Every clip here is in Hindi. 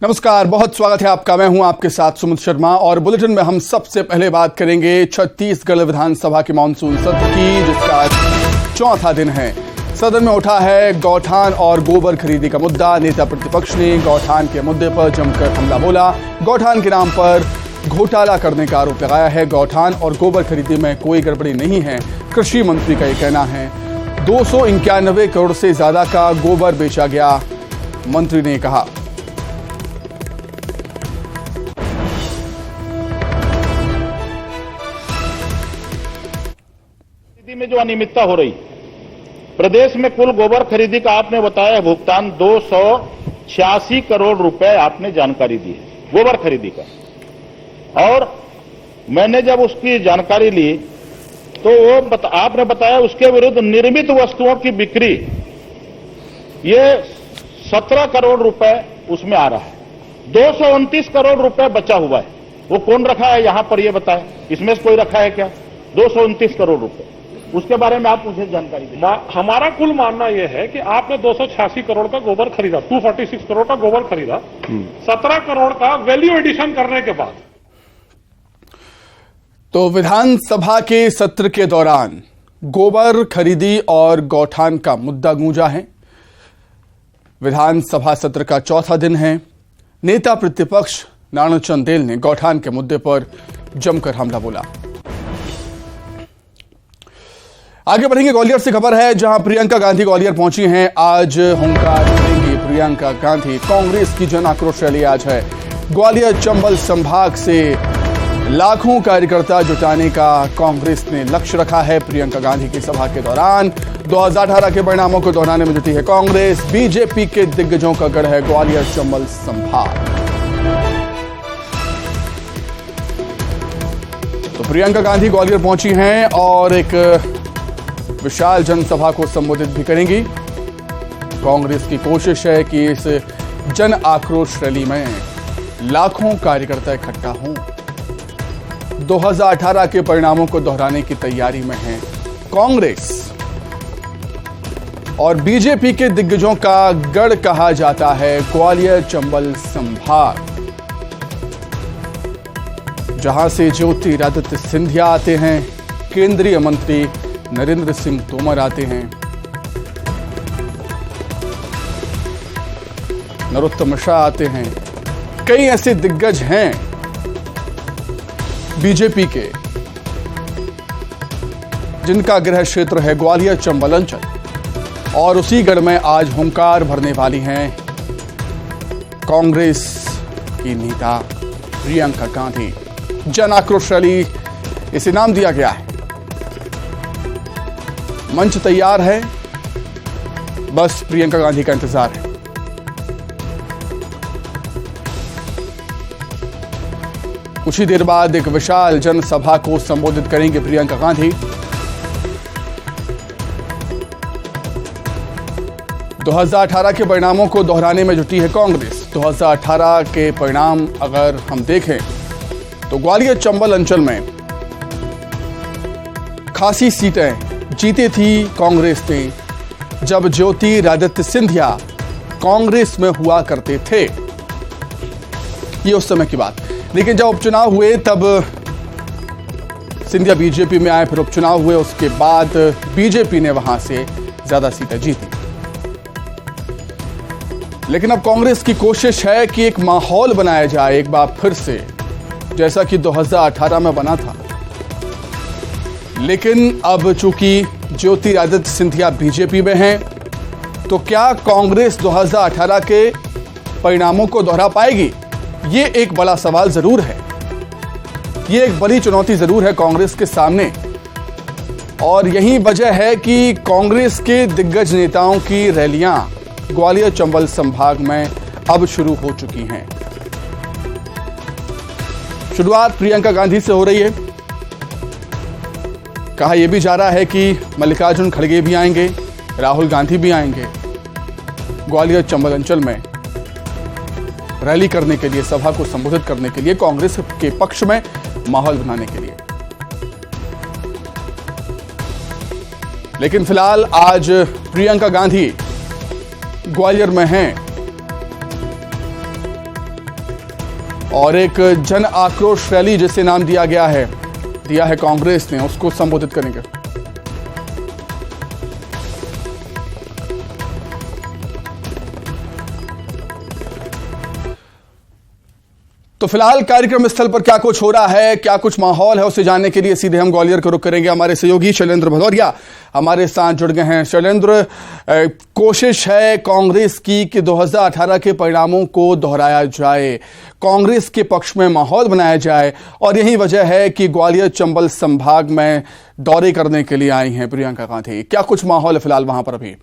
नमस्कार, बहुत स्वागत है आपका। मैं हूं आपके साथ सुमित शर्मा और बुलेटिन में हम सबसे पहले बात करेंगे छत्तीसगढ़ विधानसभा के मानसून सत्र की, जिसका चौथा दिन है। सदन में उठा है गौठान और गोबर खरीदी का मुद्दा। नेता प्रतिपक्ष ने गौठान के मुद्दे पर जमकर हमला बोला। गौठान के नाम पर घोटाला करने का आरोप लगाया है। गौठान और गोबर खरीदी में कोई गड़बड़ी नहीं है, कृषि मंत्री का ये कहना है। 291 करोड़ से ज्यादा का गोबर बेचा गया, मंत्री ने कहा। में जो अनियमितता हो रही, प्रदेश में कुल गोबर खरीदी का आपने बताया भुगतान 286 करोड़ रुपए आपने जानकारी दी है गोबर खरीदी का। और मैंने जब उसकी जानकारी ली तो वो आपने बताया उसके विरुद्ध निर्मित वस्तुओं की बिक्री ये 17 करोड़ रुपए उसमें आ रहा है। 229 करोड़ रुपए बचा हुआ है, वो कौन रखा है यहां पर ये बताएं, इसमें से कोई रखा है क्या? 229 करोड़ रुपए, उसके बारे में आप मुझे जानकारी दें। हमारा कुल मानना यह है कि आपने 286 करोड़ का गोबर खरीदा, 246 करोड़ का गोबर खरीदा, 17 करोड़ का वैल्यू एडिशन करने के बाद। तो विधानसभा के सत्र के दौरान गोबर खरीदी और गौठान का मुद्दा गूंजा है। विधानसभा सत्र का चौथा दिन है। नेता प्रतिपक्ष नारायण चंदेल ने गौठान के मुद्दे पर जमकर हमला बोला। आगे बढ़ेंगे, ग्वालियर से खबर है, जहां प्रियंका गांधी ग्वालियर पहुंची हैं। आज हुंकार भरेंगी प्रियंका गांधी। कांग्रेस की जन आक्रोश रैली आज है। ग्वालियर चंबल संभाग से लाखों कार्यकर्ता जुटाने का कांग्रेस ने लक्ष्य रखा है। प्रियंका गांधी की सभा के दौरान 2018 के परिणामों को दोहराने में जुटी है कांग्रेस। बीजेपी के दिग्गजों का गढ़ है ग्वालियर चंबल संभाग। तो प्रियंका गांधी ग्वालियर पहुंची हैं और एक विशाल जनसभा को संबोधित भी करेंगी। कांग्रेस की कोशिश है कि इस जन आक्रोश रैली में लाखों कार्यकर्ता इकट्ठा हों। 2018 के परिणामों को दोहराने की तैयारी में है कांग्रेस और बीजेपी के दिग्गजों का गढ़ कहा जाता है ग्वालियर चंबल संभाग, जहां से ज्योतिरादित्य सिंधिया आते हैं, केंद्रीय मंत्री नरेंद्र सिंह तोमर आते हैं, नरोत्तम मिश्रा आते हैं। कई ऐसे दिग्गज हैं बीजेपी के जिनका गृह क्षेत्र है ग्वालियर चंबल अंचल और उसी गढ़ में आज हुंकार भरने वाली हैं कांग्रेस की नेता प्रियंका गांधी। जन आक्रोश रैली इसे नाम दिया गया है। मंच तैयार है, बस प्रियंका गांधी का इंतजार है। कुछ ही देर बाद एक विशाल जनसभा को संबोधित करेंगे प्रियंका गांधी। 2018 के परिणामों को दोहराने में जुटी है कांग्रेस। 2018 के परिणाम अगर हम देखें तो ग्वालियर चंबल अंचल में खासी सीटें जीती थी कांग्रेस ने जब ज्योतिरादित्य सिंधिया कांग्रेस में हुआ करते थे। ये उस समय की बात। लेकिन जब उपचुनाव हुए तब सिंधिया बीजेपी में आए, फिर उपचुनाव हुए, उसके बाद बीजेपी ने वहां से ज्यादा सीटें जीती। लेकिन अब कांग्रेस की कोशिश है कि एक माहौल बनाया जाए एक बार फिर से, जैसा कि 2018 में बना था। लेकिन अब चूंकि ज्योतिरादित्य सिंधिया बीजेपी में हैं, तो क्या कांग्रेस 2018 के परिणामों को दोहरा पाएगी? ये एक बड़ा सवाल जरूर है, ये एक बड़ी चुनौती जरूर है कांग्रेस के सामने। और यही वजह है कि कांग्रेस के दिग्गज नेताओं की रैलियां ग्वालियर चंबल संभाग में अब शुरू हो चुकी हैं। शुरुआत प्रियंका गांधी से हो रही है। कहा यह भी जा रहा है कि मल्लिकार्जुन खड़गे भी आएंगे, राहुल गांधी भी आएंगे ग्वालियर चंबल अंचल में रैली करने के लिए, सभा को संबोधित करने के लिए, कांग्रेस के पक्ष में माहौल बनाने के लिए। लेकिन फिलहाल आज प्रियंका गांधी ग्वालियर में हैं और एक जन आक्रोश रैली जिसे नाम दिया है कांग्रेस ने, उसको संबोधित करेंगे। तो फिलहाल कार्यक्रम स्थल पर क्या कुछ हो रहा है, क्या कुछ माहौल है, उसे जानने के लिए सीधे हम ग्वालियर का रुख करेंगे। हमारे सहयोगी शैलेंद्र भदौरिया हमारे साथ जुड़ गए हैं। शैलेंद्र, कोशिश है कांग्रेस की कि 2018 के परिणामों को दोहराया जाए, कांग्रेस के पक्ष में माहौल बनाया जाए, और यही वजह है कि ग्वालियर चंबल संभाग में दौरे करने के लिए आई हैं प्रियंका गांधी। क्या कुछ माहौल है फिलहाल वहां पर अभी?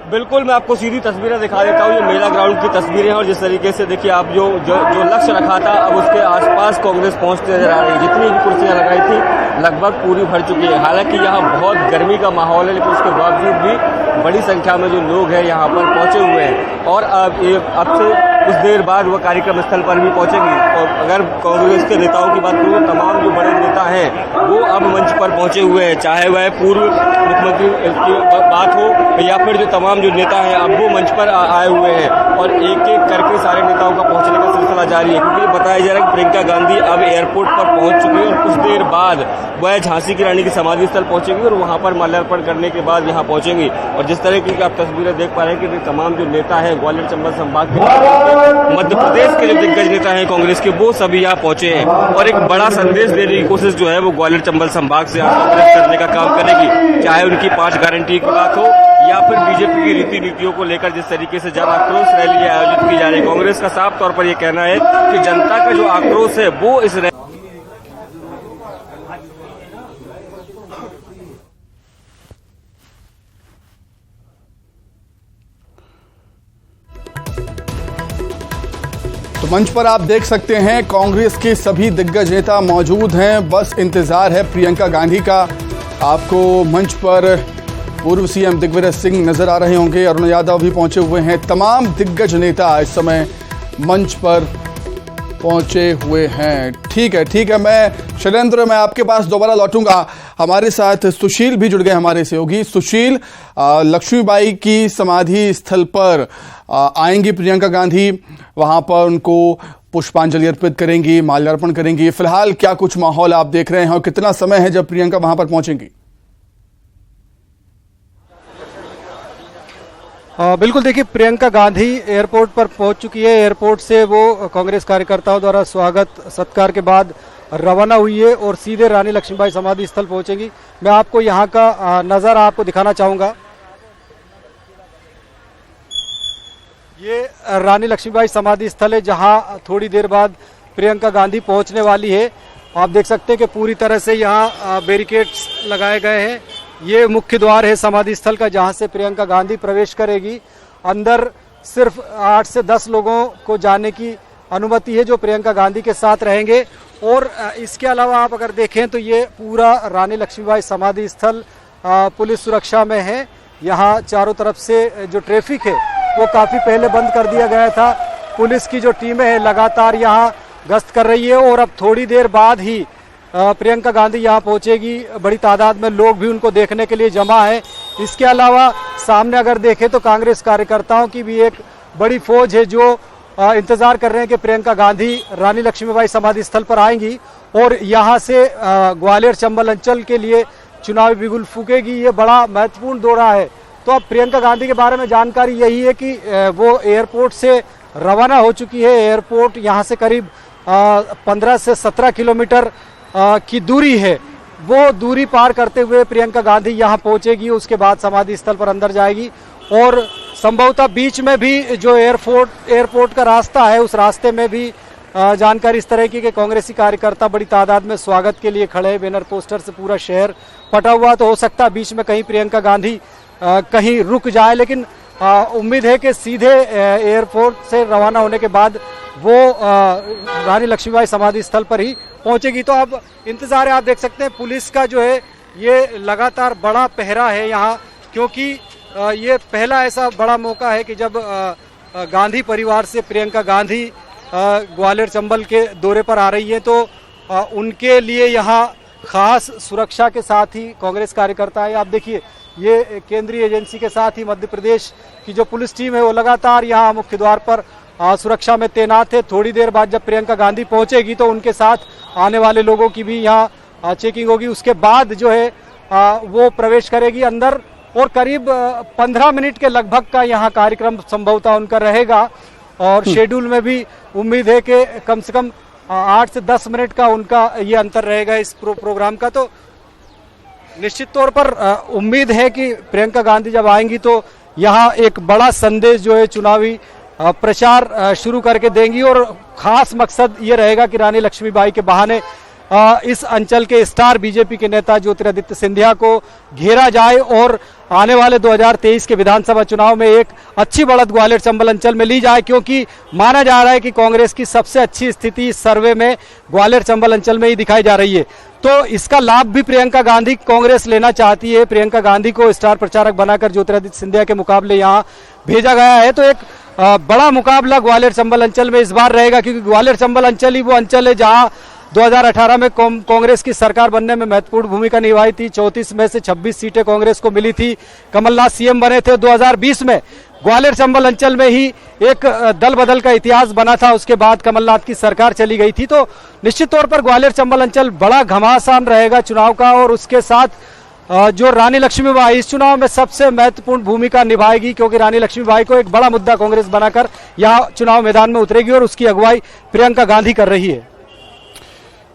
बिल्कुल, मैं आपको सीधी तस्वीरें दिखा देता हूँ। ये मेला ग्राउंड की तस्वीरें हैं और जिस तरीके से देखिए आप जो लक्ष्य रखा था, अब उसके आसपास कांग्रेस पहुंचते नजर आ रही है। जितनी भी कुर्सियां लगाई थी लगभग पूरी भर चुकी है। हालांकि यहाँ बहुत गर्मी का माहौल है, लेकिन उसके बावजूद भी बड़ी संख्या में जो लोग हैं यहाँ पर पहुंचे हुए हैं और अब से कुछ देर बाद वह कार्यक्रम स्थल पर भी पहुंचेंगी। और अगर कांग्रेस के नेताओं की बात करूँ, तमाम जो बड़े नेता हैं वो अब मंच पर पहुंचे हुए हैं, चाहे वह पूर्व मुख्यमंत्री की बात हो या फिर जो तमाम जो नेता हैं अब वो मंच पर आए हुए हैं और एक एक करके सारे नेताओं का पहुंचने का सिलसिला जारी है। क्योंकि बताया जा रहा है कि प्रियंका गांधी अब एयरपोर्ट पर पहुंच चुकी है और कुछ देर बाद वह झांसी की रानी की समाधि स्थल पहुंचेंगी और वहां पर माल्यार्पण करने के बाद यहाँ पहुंचेंगी। और जिस तरह की आप तस्वीरें देख पा रहे हैं कि तमाम जो नेता हैं ग्वालियर चंबल संभाग के, मध्य प्रदेश के जो दिग्गज नेता हैं कांग्रेस के, वो सभी यहाँ पहुंचे हैं और एक बड़ा संदेश देने की कोशिश जो है वो ग्वालियर चंबल संभाग से कांग्रेस करने का काम करेगी। चाहे उनकी 5 गारंटी की बात हो या फिर बीजेपी की रीति नीतियों को लेकर जिस तरीके से जन आक्रोश रैली आयोजित की जा रही है, कांग्रेस का साफ तौर पर यह कहना है कि जनता का जो आक्रोश है वो इस तो मंच पर आप देख सकते हैं कांग्रेस के सभी दिग्गज नेता मौजूद हैं, बस इंतजार है प्रियंका गांधी का। आपको मंच पर पूर्व सीएम दिग्विजय सिंह नजर आ रहे होंगे, अरुण यादव भी पहुंचे हुए हैं। तमाम दिग्गज नेता इस समय मंच पर पहुंचे हुए हैं। ठीक है, मैं शैलेंद्र, मैं आपके पास दोबारा लौटूंगा। हमारे साथ सुशील भी जुड़ गए, हमारे सहयोगी। सुशील, लक्ष्मीबाई की समाधि स्थल पर आएंगी प्रियंका गांधी, वहां पर उनको पुष्पांजलि अर्पित करेंगी, माल्यार्पण करेंगी। फिलहाल क्या कुछ माहौल आप देख रहे हैं और कितना समय है जब प्रियंका वहां पर पहुंचेंगी? बिल्कुल, देखिए प्रियंका गांधी एयरपोर्ट पर पहुंच चुकी है। एयरपोर्ट से वो कांग्रेस कार्यकर्ताओं द्वारा स्वागत सत्कार के बाद रवाना हुई है और सीधे रानी लक्ष्मीबाई समाधि स्थल पहुंचेंगी। मैं आपको यहाँ का नज़ारा आपको दिखाना चाहूँगा। ये रानी लक्ष्मीबाई समाधि स्थल है जहाँ थोड़ी देर बाद प्रियंका गांधी पहुँचने वाली है। आप देख सकते हैं कि पूरी तरह से यहाँ बैरिकेड्स लगाए गए हैं। ये मुख्य द्वार है समाधि स्थल का जहां से प्रियंका गांधी प्रवेश करेगी। अंदर सिर्फ 8 से 10 लोगों को जाने की अनुमति है जो प्रियंका गांधी के साथ रहेंगे। और इसके अलावा आप अगर देखें तो ये पूरा रानी लक्ष्मीबाई समाधि स्थल पुलिस सुरक्षा में है। यहाँ चारों तरफ से जो ट्रैफिक है वो काफ़ी पहले बंद कर दिया गया था। पुलिस की जो टीमें हैं लगातार यहाँ गश्त कर रही है और अब थोड़ी देर बाद ही प्रियंका गांधी यहाँ पहुंचेगी। बड़ी तादाद में लोग भी उनको देखने के लिए जमा है। इसके अलावा सामने अगर देखें तो कांग्रेस कार्यकर्ताओं की भी एक बड़ी फौज है जो इंतजार कर रहे हैं कि प्रियंका गांधी रानी लक्ष्मीबाई समाधि स्थल पर आएंगी और यहाँ से ग्वालियर चंबल अंचल के लिए चुनावी बिगुल फूकेगी। ये बड़ा महत्वपूर्ण दौरा है। तो अब प्रियंका गांधी के बारे में जानकारी यही है कि वो एयरपोर्ट से रवाना हो चुकी है। एयरपोर्ट यहाँ से करीब 15 से 17 किलोमीटर की दूरी है। वो दूरी पार करते हुए प्रियंका गांधी यहाँ पहुंचेगी, उसके बाद समाधि स्थल पर अंदर जाएगी और संभवतः बीच में भी जो एयरपोर्ट का रास्ता है उस रास्ते में भी जानकारी इस तरह की कि कांग्रेसी कार्यकर्ता बड़ी तादाद में स्वागत के लिए खड़े, बैनर पोस्टर से पूरा शहर पटा हुआ। तो हो सकता है बीच में कहीं प्रियंका गांधी कहीं रुक जाए, लेकिन उम्मीद है कि सीधे एयरपोर्ट से रवाना होने के बाद वो रानी लक्ष्मीबाई समाधि स्थल पर ही पहुंचेगी। तो अब इंतजार है। आप देख सकते हैं पुलिस का जो है ये लगातार बड़ा पहरा है यहाँ, क्योंकि ये पहला ऐसा बड़ा मौका है कि जब गांधी परिवार से प्रियंका गांधी ग्वालियर चंबल के दौरे पर आ रही है तो उनके लिए यहाँ खास सुरक्षा के साथ ही कांग्रेस कार्यकर्ता है। आप देखिए ये केंद्रीय एजेंसी के साथ ही मध्य प्रदेश की जो पुलिस टीम है वो लगातार यहाँ मुख्य द्वार पर सुरक्षा में तैनात है। थोड़ी देर बाद जब प्रियंका गांधी पहुंचेगी तो उनके साथ आने वाले लोगों की भी यहाँ चेकिंग होगी। उसके बाद जो है वो प्रवेश करेगी अंदर और करीब 15 मिनट के लगभग का यहाँ कार्यक्रम संभवतः उनका रहेगा। और शेड्यूल में भी उम्मीद है कि कम से कम 8 से 10 मिनट का उनका ये अंतर रहेगा इस प्रोग्राम का। तो निश्चित तौर पर उम्मीद है कि प्रियंका गांधी जब आएंगी तो यहाँ एक बड़ा संदेश जो है चुनावी प्रचार शुरू करके देंगी। और खास मकसद ये रहेगा कि रानी लक्ष्मीबाई के बहाने इस अंचल के स्टार बीजेपी के नेता ज्योतिरादित्य सिंधिया को घेरा जाए और आने वाले 2023 के विधानसभा चुनाव में एक अच्छी बढ़त ग्वालियर चंबल अंचल में ली जाए, क्योंकि माना जा रहा है कि कांग्रेस की सबसे अच्छी स्थिति इस सर्वे में ग्वालियर चंबल अंचल में ही दिखाई जा रही है। तो इसका लाभ भी प्रियंका गांधी कांग्रेस लेना चाहती है। प्रियंका गांधी को स्टार प्रचारक बनाकर ज्योतिरादित्य सिंधिया के मुकाबले यहाँ भेजा गया है। तो एक बड़ा मुकाबला ग्वालियर चंबल अंचल में इस बार रहेगा, क्योंकि ग्वालियर चंबल अंचल ही वो अंचल है जहाँ 2018 में कांग्रेस की सरकार बनने में महत्वपूर्ण भूमिका निभाई थी। 34 में से 26 सीटें कांग्रेस को मिली थी। कमलनाथ सीएम बने थे। 2020 में ग्वालियर चंबल अंचल में ही एक दल बदल का इतिहास बना था। उसके बाद कमलनाथ की सरकार चली गई थी। तो निश्चित तौर पर ग्वालियर चंबल अंचल बड़ा घमासान रहेगा चुनाव का। और उसके साथ जो रानी लक्ष्मीबाई इस चुनाव में सबसे महत्वपूर्ण भूमिका निभाएगी, क्योंकि रानी लक्ष्मीबाई को एक बड़ा मुद्दा कांग्रेस बनाकर यहाँ चुनाव मैदान में उतरेगी और उसकी अगुवाई प्रियंका गांधी कर रही है।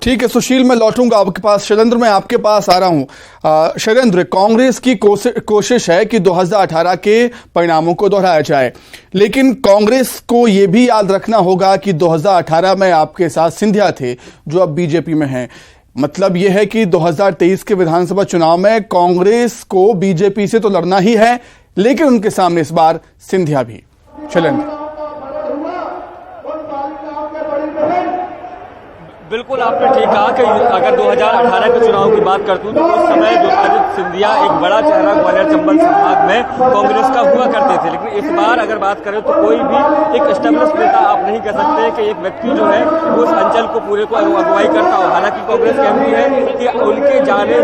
ठीक है सुशील, मैं लौटूंगा आपके पास। शैलेंद्र, मैं आपके पास आ रहा हूं। शैलेंद्र, कांग्रेस की कोशिश है कि 2018 के परिणामों को दोहराया जाए, लेकिन कांग्रेस को यह भी याद रखना होगा कि 2018 में आपके साथ सिंधिया थे जो अब बीजेपी में हैं। मतलब यह है कि 2023 के विधानसभा चुनाव में कांग्रेस को बीजेपी से तो लड़ना ही है, लेकिन उनके सामने इस बार सिंधिया भी। शैलेंद्र, बिल्कुल आपने ठीक कहा कि अगर 2018 के चुनाव की बात करते तो उस समय ज्योतिरादित्य सिंधिया एक बड़ा चेहरा ग्वालियर चंबल संभाग में कांग्रेस का हुआ करते थे। लेकिन इस बार अगर बात करें तो कोई भी एक एस्टेब्लिश नेता आप नहीं कह सकते कि एक व्यक्ति जो है वो उस अंचल को पूरे को अगुवाई करता हो। हालांकि कांग्रेस कहती है कि उनके जाने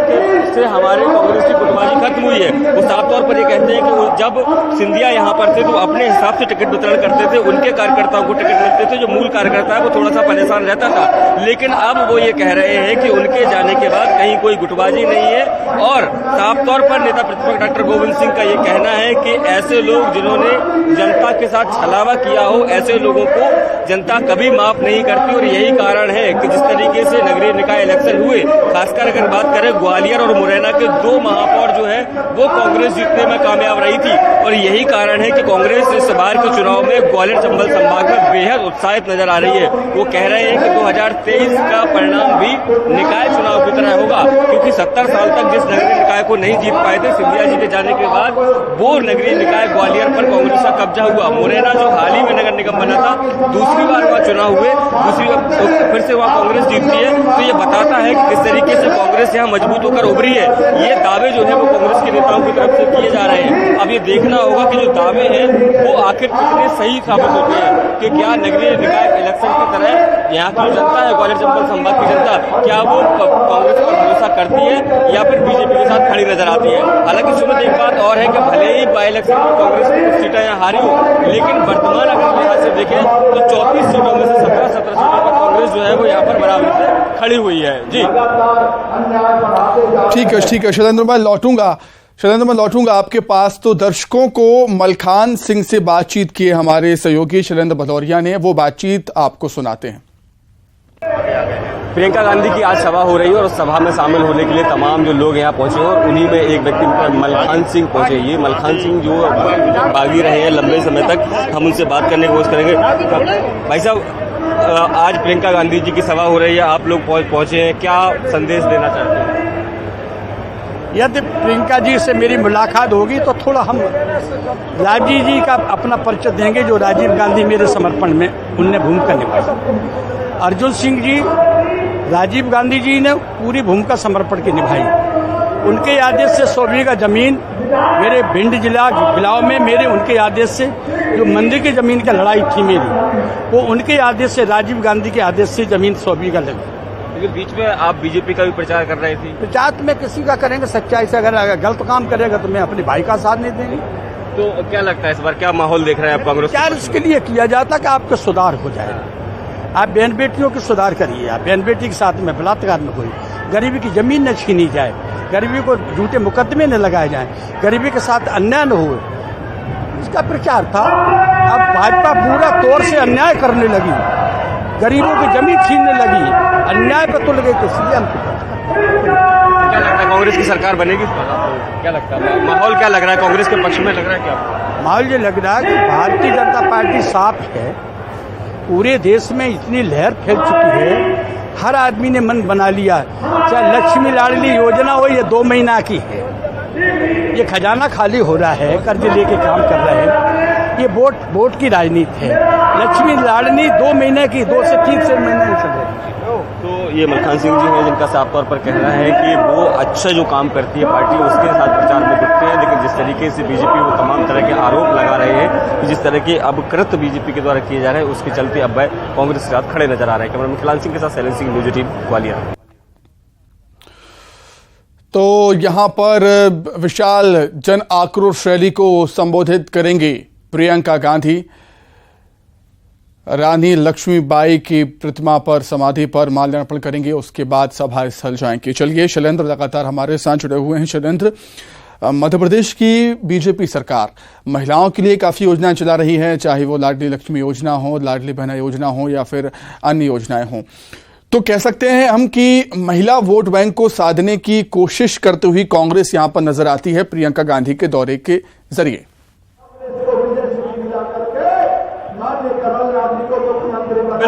से हमारे कांग्रेस की गुटबाजी खत्म हुई है। वो साफ तौर पर ये कहते हैं कि जब सिंधिया यहाँ पर थे तो अपने हिसाब से टिकट वितरण करते थे, उनके कार्यकर्ताओं को टिकट मिलते थे। जो मूल कार्यकर्ता है वो थोड़ा सा परेशान रहता था। लेकिन अब वो ये कह रहे हैं कि उनके जाने के बाद कहीं कोई गुटबाजी नहीं है। और साफ तौर पर नेता प्रतिपक्ष डॉक्टर गोविंद सिंह का ये कहना है कि ऐसे लोग जिन्होंने जनता के साथ छलावा किया हो, ऐसे लोगों को जनता कभी माफ नहीं करती। और यही कारण है कि जिस तरीके से नगरीय निकाय इलेक्शन हुए, खासकर अगर बात करें ग्वालियर और मुरैना के 2 महापौर जो है वो कांग्रेस जीतने में कामयाब रही थी। और यही कारण है कि कांग्रेस इस बार के चुनाव में ग्वालियर चंबल संभाग में बेहद उत्साहित नजर आ रही है। वो कह रहे हैं कि 2023 का परिणाम भी निकाय चुनाव की तरह होगा, क्योंकि 70 साल तक जिस नगरीय निकाय को नहीं जीत पाए थे, सिंधिया जी के जाने के बाद वो नगरीय निकाय ग्वालियर पर कांग्रेस का कब्जा हुआ। मुरैना जो हाल ही में नगर निगम बना था, दूसरी बार वहाँ चुनाव हुए, दूसरी बार फिर से वहाँ कांग्रेस जीतती है। तो ये बताता है कि किस तरीके से कांग्रेस यहाँ मजबूत होकर उभरी है। ये दावे जो है वो कांग्रेस के नेताओं की तरफ से किए जा रहे हैं। अब ये देखना होगा कि जो दावे हैं वो आखिर कितने सही साबित होते हैं, कि क्या नगरीय निकाय इलेक्शन की तरह यहाँ की जनता है, ग्वालियर चंबल संभाग की जनता, क्या वो कांग्रेस पर भरोसा करती है या फिर बीजेपी के साथ खड़ी नजर आती है। हालांकि सुनो, एक बात और है कि भले ही बाई इलेक्शन में कांग्रेस की कुछ सीटें यहाँ हारी हो, लेकिन वर्तमान अगर लिहाज से देखें तो 34 सीटों में से 17 सीटों पर कांग्रेस जो है वो यहाँ पर बराबरी से खड़ी हुई है। जी ठीक है शैलेंद्र, मैं लौटूंगा आपके पास। तो दर्शकों को मलखान सिंह से बातचीत की हमारे सहयोगी शैलेंद्र भदौरिया ने, वो बातचीत आपको सुनाते हैं। प्रियंका गांधी की आज सभा हो रही है और उस सभा में शामिल होने के लिए तमाम जो लोग यहाँ पहुंचे हैं, और उन्हीं में एक व्यक्ति मलखान सिंह पहुंचे। ये मलखान सिंह जो बागी रहे हैं लंबे समय तक, हम उनसे बात करने की कोशिश करेंगे। भाई साहब, आज प्रियंका गांधी जी की सभा हो रही है, आप लोग पहुंचे हैं, क्या संदेश देना चाहते हैं? यदि प्रियंका जी से मेरी मुलाकात होगी तो थोड़ा हम राजीव जी का अपना परिचय देंगे, जो राजीव गांधी मेरे समर्पण में उनने भूमिका निभाई। अर्जुन सिंह जी, राजीव गांधी जी ने पूरी भूमिका समर्पण की निभाई। उनके आदेश से 100 बीघा जमीन मेरे भिंड जिला बिलाव में, मेरे उनके आदेश से जो मंदिर की जमीन की लड़ाई थी मेरी, वो उनके आदेश से, राजीव गांधी के आदेश से जमीन 100 बीघा लगी। क्योंकि बीच में आप बीजेपी का भी प्रचार कर रहे थे। प्रचार में किसी का करेंगे, सच्चाई से अगर गलत काम करेगा तो मैं अपने भाई का साथ नहीं देंगे। तो क्या लगता है इस बार क्या माहौल देख रहे हैं आप कांग्रेस? प्रचार इसके लिए किया जाता कि आपका सुधार हो जाए। आप बहन बेटियों की सुधार करिए, आप बहन बेटी के साथ में बलात्कार न कोई, गरीबी की जमीन न छीनी जाए, गरीबी को झूठे मुकदमे न लगाए जाए, गरीबी के साथ अन्याय न हो, इसका प्रचार था। अब भाजपा पूरा तौर से अन्याय करने लगी, गरीबों की जमीन छीनने लगी, अन्याय पर तो लगे, तो इसलिए हम क्या लगता है कांग्रेस की सरकार बनेगी? क्या लगता है माहौल क्या लग रहा है कांग्रेस के पक्ष में लग रहा है क्या? माहौल ये लग रहा है कि भारतीय जनता पार्टी साफ है, पूरे देश में इतनी लहर फैल चुकी है, हर आदमी ने मन बना लिया। चाहे लक्ष्मी लाडली योजना हो, ये 2 महीना की है, ये खजाना खाली हो रहा है, कर्ज लेके काम कर रहे हैं, ये वोट की राजनीति है। लक्ष्मी लाडली 2 महीने की, 2 से 3 से महीने चल रहे हैं। तो ये मलखान सिंह जी हैं जिनका साफ तौर पर कहना है कि वो अच्छा जो काम करती है पार्टी उसके साथ प्रचार में जुटते हैं, लेकिन जिस तरीके से बीजेपी वो तमाम तरह के आरोप लगा रहे हैं कि जिस तरह के अब कृत्य बीजेपी के द्वारा किए जा रहे हैं उसके चलते अब वह कांग्रेस के साथ खड़े नजर आ रहे हैं। कैमरा मलखान सिंह के साथ शैलेंद्र सिंह, न्यूज 18 ग्वालियर। तो यहां पर विशाल जन आक्रोश रैली को संबोधित करेंगे प्रियंका गांधी। रानी लक्ष्मीबाई की प्रतिमा पर, समाधि पर माल्यार्पण करेंगे, उसके बाद सभा स्थल जाएंगे। चलिए, शैलेंद्र लगातार हमारे साथ जुड़े हुए हैं। शैलेंद्र, मध्य प्रदेश की बीजेपी सरकार महिलाओं के लिए काफी योजनाएं चला रही है, चाहे वो लाडली लक्ष्मी योजना हो, लाडली बहना योजना हो या फिर अन्य योजनाएं हों। तो कह सकते हैं हम कि महिला वोट बैंक को साधने की कोशिश करते हुए कांग्रेस यहां पर नजर आती है प्रियंका गांधी के दौरे के जरिए।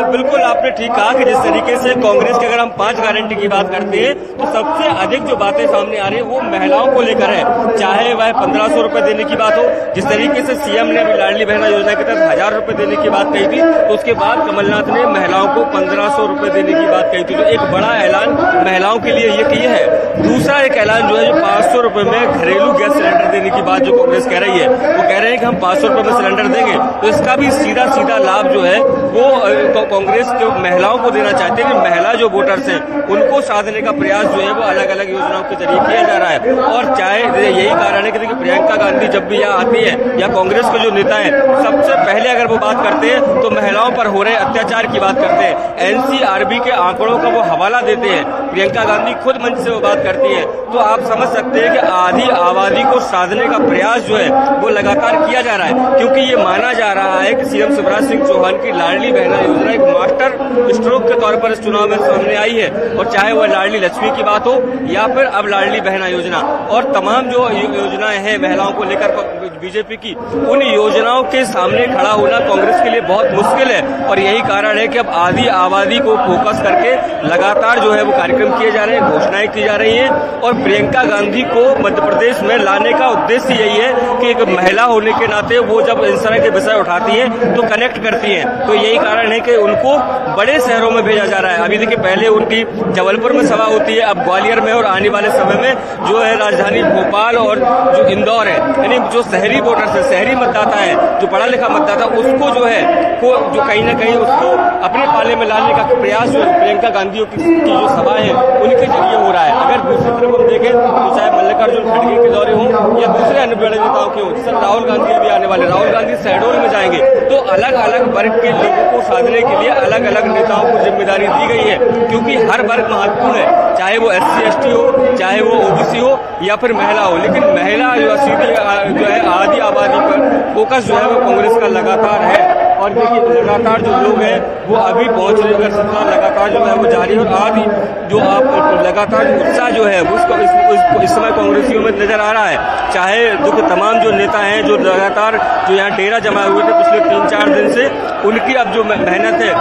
बिल्कुल आपने ठीक कहा कि जिस तरीके से कांग्रेस की अगर हम 5 गारंटी की बात करते हैं तो सबसे अधिक जो बातें सामने आ रही है वो महिलाओं को लेकर है। चाहे वह 1500 रुपए देने की बात हो, जिस तरीके से सीएम ने अभी लाडली बहना योजना के तहत 1000 रुपए देने की बात कही थी, तो उसके बाद कमलनाथ ने महिलाओं को 1500 रुपए देने की बात कही थी। तो एक बड़ा ऐलान महिलाओं के लिए ये किया है। दूसरा एक ऐलान जो है, जो 500 रुपए में घरेलू गैस सिलेंडर देने की बात जो कांग्रेस कह रही है, वो कह रहे हैं कि हम 500 रुपए में सिलेंडर देंगे। तो इसका भी सीधा सीधा लाभ जो है वो कांग्रेस जो महिलाओं को देना चाहते हैं कि महिला जो वोटर्स हैं उनको साधने का प्रयास जो है वो अलग अलग योजनाओं के जरिए किया जा रहा है। और चाहे यही कारण है कि देखिए प्रियंका गांधी जब भी यहाँ आती है या कांग्रेस के जो नेता हैं, सबसे पहले अगर वो बात करते हैं तो महिलाओं पर हो रहे अत्याचार की बात करते हैं। एनसीआरबी के आंकड़ों का वो हवाला देते हैं, प्रियंका गांधी खुद मंच से वो बात करती है। तो आप समझ सकते हैं कि आधी आबादी को साधने का प्रयास जो है वो लगातार किया जा रहा है, क्योंकि ये माना जा रहा है कि सीएम शिवराज सिंह चौहान की लाडली बहना योजना एक मास्टर स्ट्रोक के तौर पर इस चुनाव में सामने आई है। और चाहे वह लाडली लक्ष्मी की बात हो या फिर अब लाडली बहना योजना और तमाम जो योजनाएं हैं महिलाओं को लेकर बीजेपी की, उन योजनाओं के सामने खड़ा होना कांग्रेस के लिए बहुत मुश्किल है। और यही कारण है कि अब आधी आबादी को फोकस करके लगातार जो है वो कार्यक्रम किए जा रहे हैं, घोषणाएं की जा रही हैं। और प्रियंका गांधी को मध्य प्रदेश में लाने का उद्देश्य यही है कि एक महिला होने के नाते वो जब इस तरह के विषय उठाती है तो कनेक्ट करती है। तो यही कारण है कि उनको बड़े शहरों में भेजा जा रहा है। अभी देखिए पहले उनकी जबलपुर में सभा होती है, अब ग्वालियर में, और आने वाले समय में जो है राजधानी भोपाल और जो इंदौर है, यानी जो शहरी वोटर्स है, शहरी मतदाता है, जो पढ़ा लिखा मतदाता, उसको जो है जो कहीं ना कहीं उसको अपने पाले में लाने का प्रयास जो प्रियंका गांधी की जो सभा है उनके जरिए हो रहा है। अगर दूसरी तरफ हम देखें तो चाहे मल्लिकार्जुन खड़गे के दौरे हों या दूसरे अन्य बड़े नेताओं के हों, जैसे राहुल गांधी अभी आने वाले, राहुल गांधी शहडोल में जाएंगे, तो अलग अलग वर्ग के लोगों को साधने के लिए अलग अलग नेताओं को जिम्मेदारी दी गई है, क्योंकि हर वर्ग महत्वपूर्ण है, चाहे वो SC ST हो, चाहे वो OBC हो या फिर महिला हो। लेकिन महिला जो सीधी जो है आधी आबादी पर फोकस जो है वो कांग्रेस का लगातार है। और देखिए लगातार जो लोग हैं वो अभी पहुंच रहे हैं, सत्ता लगातार जो है वो जारी है। और आदि जो आप लगातार उत्साह जो है उसको इस समय कांग्रेसियों में नजर आ रहा है। चाहे जो तमाम जो नेता हैं जो लगातार जो यहाँ डेरा जमाए हुए थे पिछले 3-4 दिन से, उनकी अब जो मेहनत है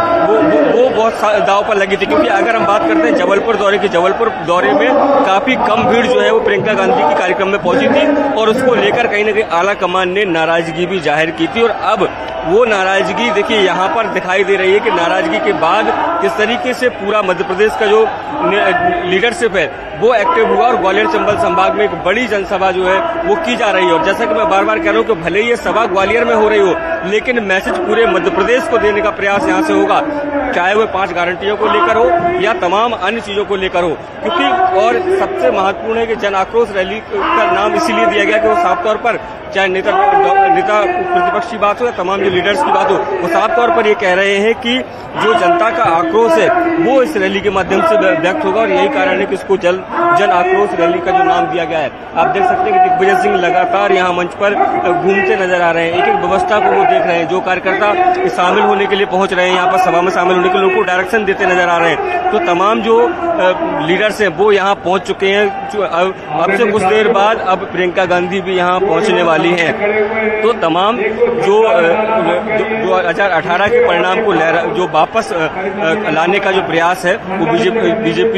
वो बहुत दाव पर लगी थी। क्योंकि अगर हम बात करते हैं जबलपुर दौरे की, जबलपुर दौरे में काफी कम भीड़ जो है वो प्रियंका गांधी की कार्यक्रम में पहुंची थी और उसको लेकर कहीं ना कहीं आला कमान ने नाराजगी भी जाहिर की थी। और अब वो नाराजगी देखिए यहाँ पर दिखाई दे रही है कि नाराजगी के बाद किस तरीके से पूरा मध्य प्रदेश का जो लीडरशिप है वो एक्टिव हुआ और ग्वालियर चंबल संभाग में एक बड़ी जनसभा जो है वो की जा रही है। और जैसा कि मैं बार बार कह रहा हूँ कि भले ही ये सभा ग्वालियर में हो रही हो, लेकिन मैसेज पूरे मध्य प्रदेश को देने का प्रयास यहाँ से होगा, चाहे वह 5 गारंटियों को लेकर हो या तमाम अन्य चीजों को लेकर हो। क्योंकि और सबसे महत्वपूर्ण है कि जन आक्रोश रैली का नाम इसीलिए दिया गया कि वो साफ तौर पर चाहे नेता प्रतिपक्ष की बात हो या तमाम जो लीडर्स की बात हो, वो साफ तौर पर ये कह रहे हैं कि जो जनता का आक्रोश है वो इस रैली के माध्यम से व्यक्त होगा और यही कारण है कि इसको जन आक्रोश रैली का जो नाम दिया गया है। आप देख सकते हैं कि दिग्विजय सिंह लगातार यहाँ मंच पर घूमते नजर आ रहे हैं, एक एक व्यवस्था को वो देख रहे हैं, जो कार्यकर्ता शामिल होने के लिए पहुंच रहे हैं यहाँ पर सभा में शामिल होने के लिए, लोगों को डायरेक्शन देते नजर आ रहे हैं। तो तमाम जो लीडर्स हैं वो यहाँ पहुंच चुके हैं। अब से कुछ देर बाद अब प्रियंका गांधी भी यहाँ पहुंचने वाली है। तो तमाम जो 2018 के परिणाम को जो वापस लाने का जो प्रयास है वो बीजेपी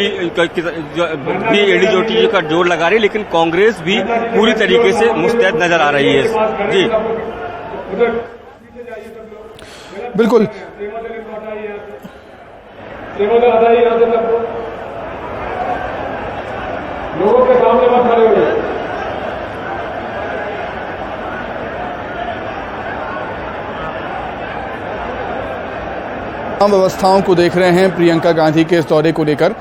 भी एडीजीटी का जोर लगा रही है, लेकिन कांग्रेस भी पूरी तरीके से मुस्तैद नजर आ रही है। जी बिल्कुल, लोगों के सामने मत खड़े हो। तमाम व्यवस्थाओं को देख रहे हैं प्रियंका गांधी के इस दौरे को लेकर।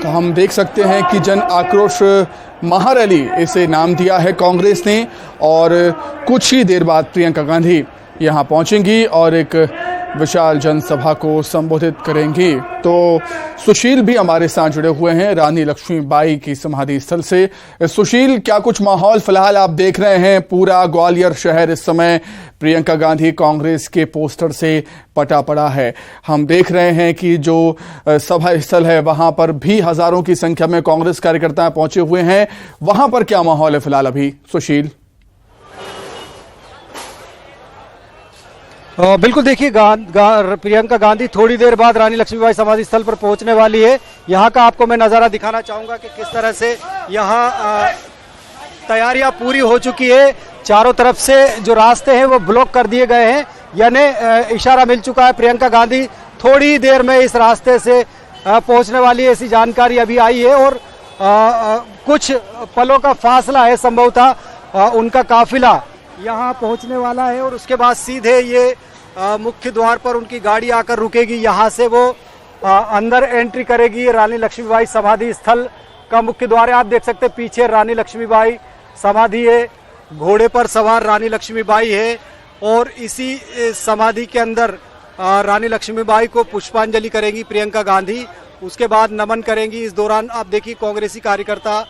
तो हम देख सकते हैं कि जन आक्रोश महारैली इसे नाम दिया है कांग्रेस ने, और कुछ ही देर बाद प्रियंका गांधी यहां पहुंचेंगी और एक विशाल जनसभा को संबोधित करेंगी। तो सुशील भी हमारे साथ जुड़े हुए हैं रानी लक्ष्मीबाई की समाधि स्थल से। सुशील, क्या कुछ माहौल फिलहाल आप देख रहे हैं? पूरा ग्वालियर शहर इस समय प्रियंका गांधी कांग्रेस के पोस्टर से पटा पड़ा है। हम देख रहे हैं कि जो सभा स्थल है वहां पर भी हजारों की संख्या में कांग्रेस कार्यकर्ता पहुंचे हुए हैं। वहां पर क्या माहौल है फिलहाल अभी, सुशील? बिल्कुल, देखिए प्रियंका गांधी थोड़ी देर बाद रानी लक्ष्मीबाई समाधि स्थल पर पहुंचने वाली है। यहाँ का आपको मैं नज़ारा दिखाना चाहूँगा कि किस तरह से यहाँ तैयारियां पूरी हो चुकी है। चारों तरफ से जो रास्ते हैं वो ब्लॉक कर दिए गए हैं, यानी इशारा मिल चुका है प्रियंका गांधी थोड़ी देर में इस रास्ते से पहुंचने वाली है, ऐसी जानकारी अभी आई है। और कुछ पलों का फासला है, संभवतः उनका काफिला यहाँ पहुंचने वाला है और उसके बाद सीधे ये मुख्य द्वार पर उनकी गाड़ी आकर रुकेगी। यहाँ से वो अंदर एंट्री करेगी। रानी लक्ष्मीबाई समाधि स्थल का मुख्य द्वार है, आप देख सकते हैं पीछे रानी लक्ष्मीबाई समाधि है, घोड़े पर सवार रानी लक्ष्मीबाई है और इसी समाधि के अंदर रानी लक्ष्मीबाई को पुष्पांजलि करेंगी प्रियंका गांधी, उसके बाद नमन करेंगी। इस दौरान आप देखिए कांग्रेसी कार्यकर्ता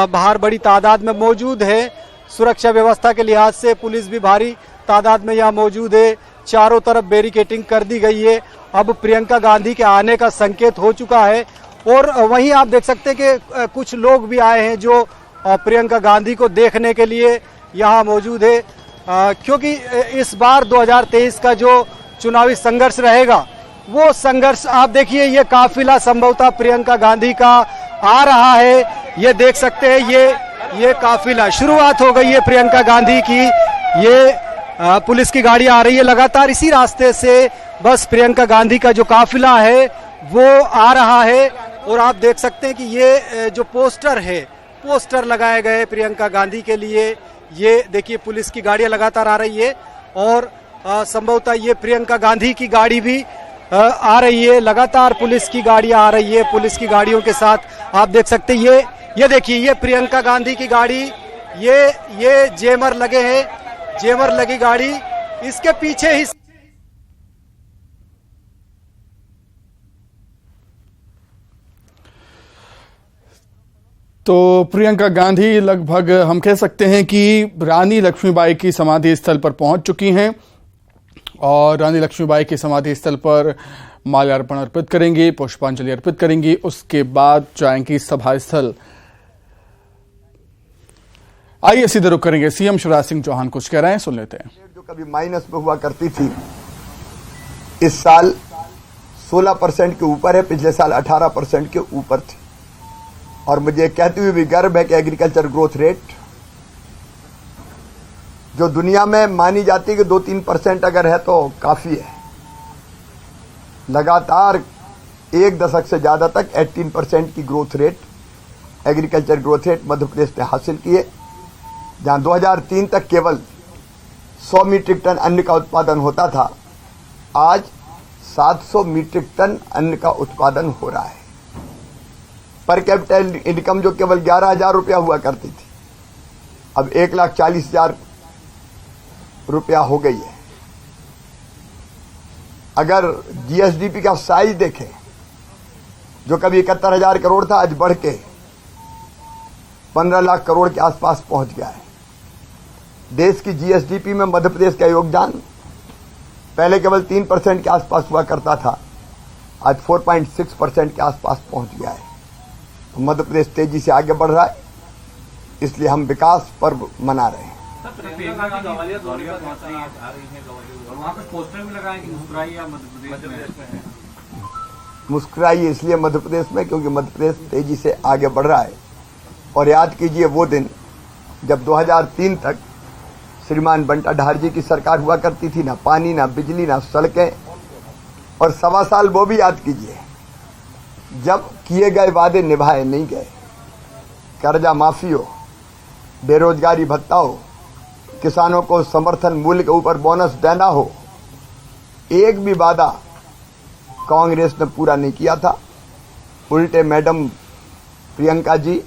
बाहर बड़ी तादाद में मौजूद है। सुरक्षा व्यवस्था के लिहाज से पुलिस भी भारी तादाद में यहाँ मौजूद है। चारों तरफ बैरिकेडिंग कर दी गई है। अब प्रियंका गांधी के आने का संकेत हो चुका है और वहीं आप देख सकते हैं कि कुछ लोग भी आए हैं जो प्रियंका गांधी को देखने के लिए यहाँ मौजूद है, क्योंकि इस बार 2023 का जो चुनावी संघर्ष रहेगा वो संघर्ष आप देखिए, ये काफिला संभवतः प्रियंका गांधी का आ रहा है। ये देख सकते हैं, ये काफिला शुरुआत हो गई है प्रियंका गांधी की। ये पुलिस की गाड़ी आ रही है लगातार इसी रास्ते से। बस प्रियंका गांधी का जो काफिला है वो आ रहा है और आप देख सकते हैं कि ये जो पोस्टर है, पोस्टर लगाए गए प्रियंका गांधी के लिए। ये देखिए पुलिस की गाड़ियां लगातार आ रही है और संभवतः ये प्रियंका गांधी की गाड़ी भी आ रही है। लगातार पुलिस की गाड़ियां आ रही है। पुलिस की गाड़ियों के साथ आप देख सकते हैं ये देखिए, ये प्रियंका गांधी की गाड़ी, ये जेमर लगे हैं, जेमर लगी गाड़ी, इसके पीछे ही तो प्रियंका गांधी लगभग हम कह सकते हैं कि रानी लक्ष्मीबाई की समाधि स्थल पर पहुंच चुकी हैं और रानी लक्ष्मीबाई की समाधि स्थल पर माल्यार्पण अर्पित करेंगी, पुष्पांजलि अर्पित करेंगी। उसके बाद जाएंगी सभा स्थल। आइए सीधे रुक करेंगे सीएम शिवराज सिंह चौहान कुछ कह रहे हैं, सुन लेते हैं। जो कभी माइनस में हुआ करती थी, इस साल 16% के ऊपर है, पिछले साल 18% के ऊपर थी। और मुझे कहते हुए भी गर्व है कि एग्रीकल्चर ग्रोथ रेट जो दुनिया में मानी जाती है कि 2-3% अगर है तो काफी है। लगातार एक दशक से ज्यादा तक 18% की growth rate, agriculture growth rate Madhya Pradesh ने हासिल की है। जहां 2003 तक केवल 100 मीट्रिक टन अन्न का उत्पादन होता था, आज 700 मीट्रिक टन अन्न का उत्पादन हो रहा है। पर कैपिटल इनकम जो केवल 11,000 रुपया हुआ करती थी, अब 1,40,000 रुपया हो गई है। अगर जीएसडीपी का साइज देखें, जो कभी 71,000 करोड़ था, आज बढ़ के 15 लाख करोड़ के आसपास पहुंच गया है। देश की जीएसडीपी में मध्य प्रदेश का योगदान पहले केवल 3% के आसपास हुआ करता था, आज 4.6% के आसपास पहुंच गया है। तो मध्य प्रदेश तेजी से आगे बढ़ रहा है, इसलिए हम विकास पर्व मना रहे हैं। मुस्कुराइए इसलिए मध्य प्रदेश में क्योंकि मध्य प्रदेश तेजी से आगे बढ़ रहा है। और याद कीजिए वो दिन जब 2003 तक श्रीमान बंटा ढार जी की सरकार हुआ करती थी, ना पानी, ना बिजली, ना सड़कें। और 1.25 साल वो भी याद कीजिए जब किए गए वादे निभाए नहीं गए। कर्जा माफी हो, बेरोजगारी भत्ता हो, किसानों को समर्थन मूल्य के ऊपर बोनस देना हो, एक भी वादा कांग्रेस ने पूरा नहीं किया था। उल्टे मैडम प्रियंका जी,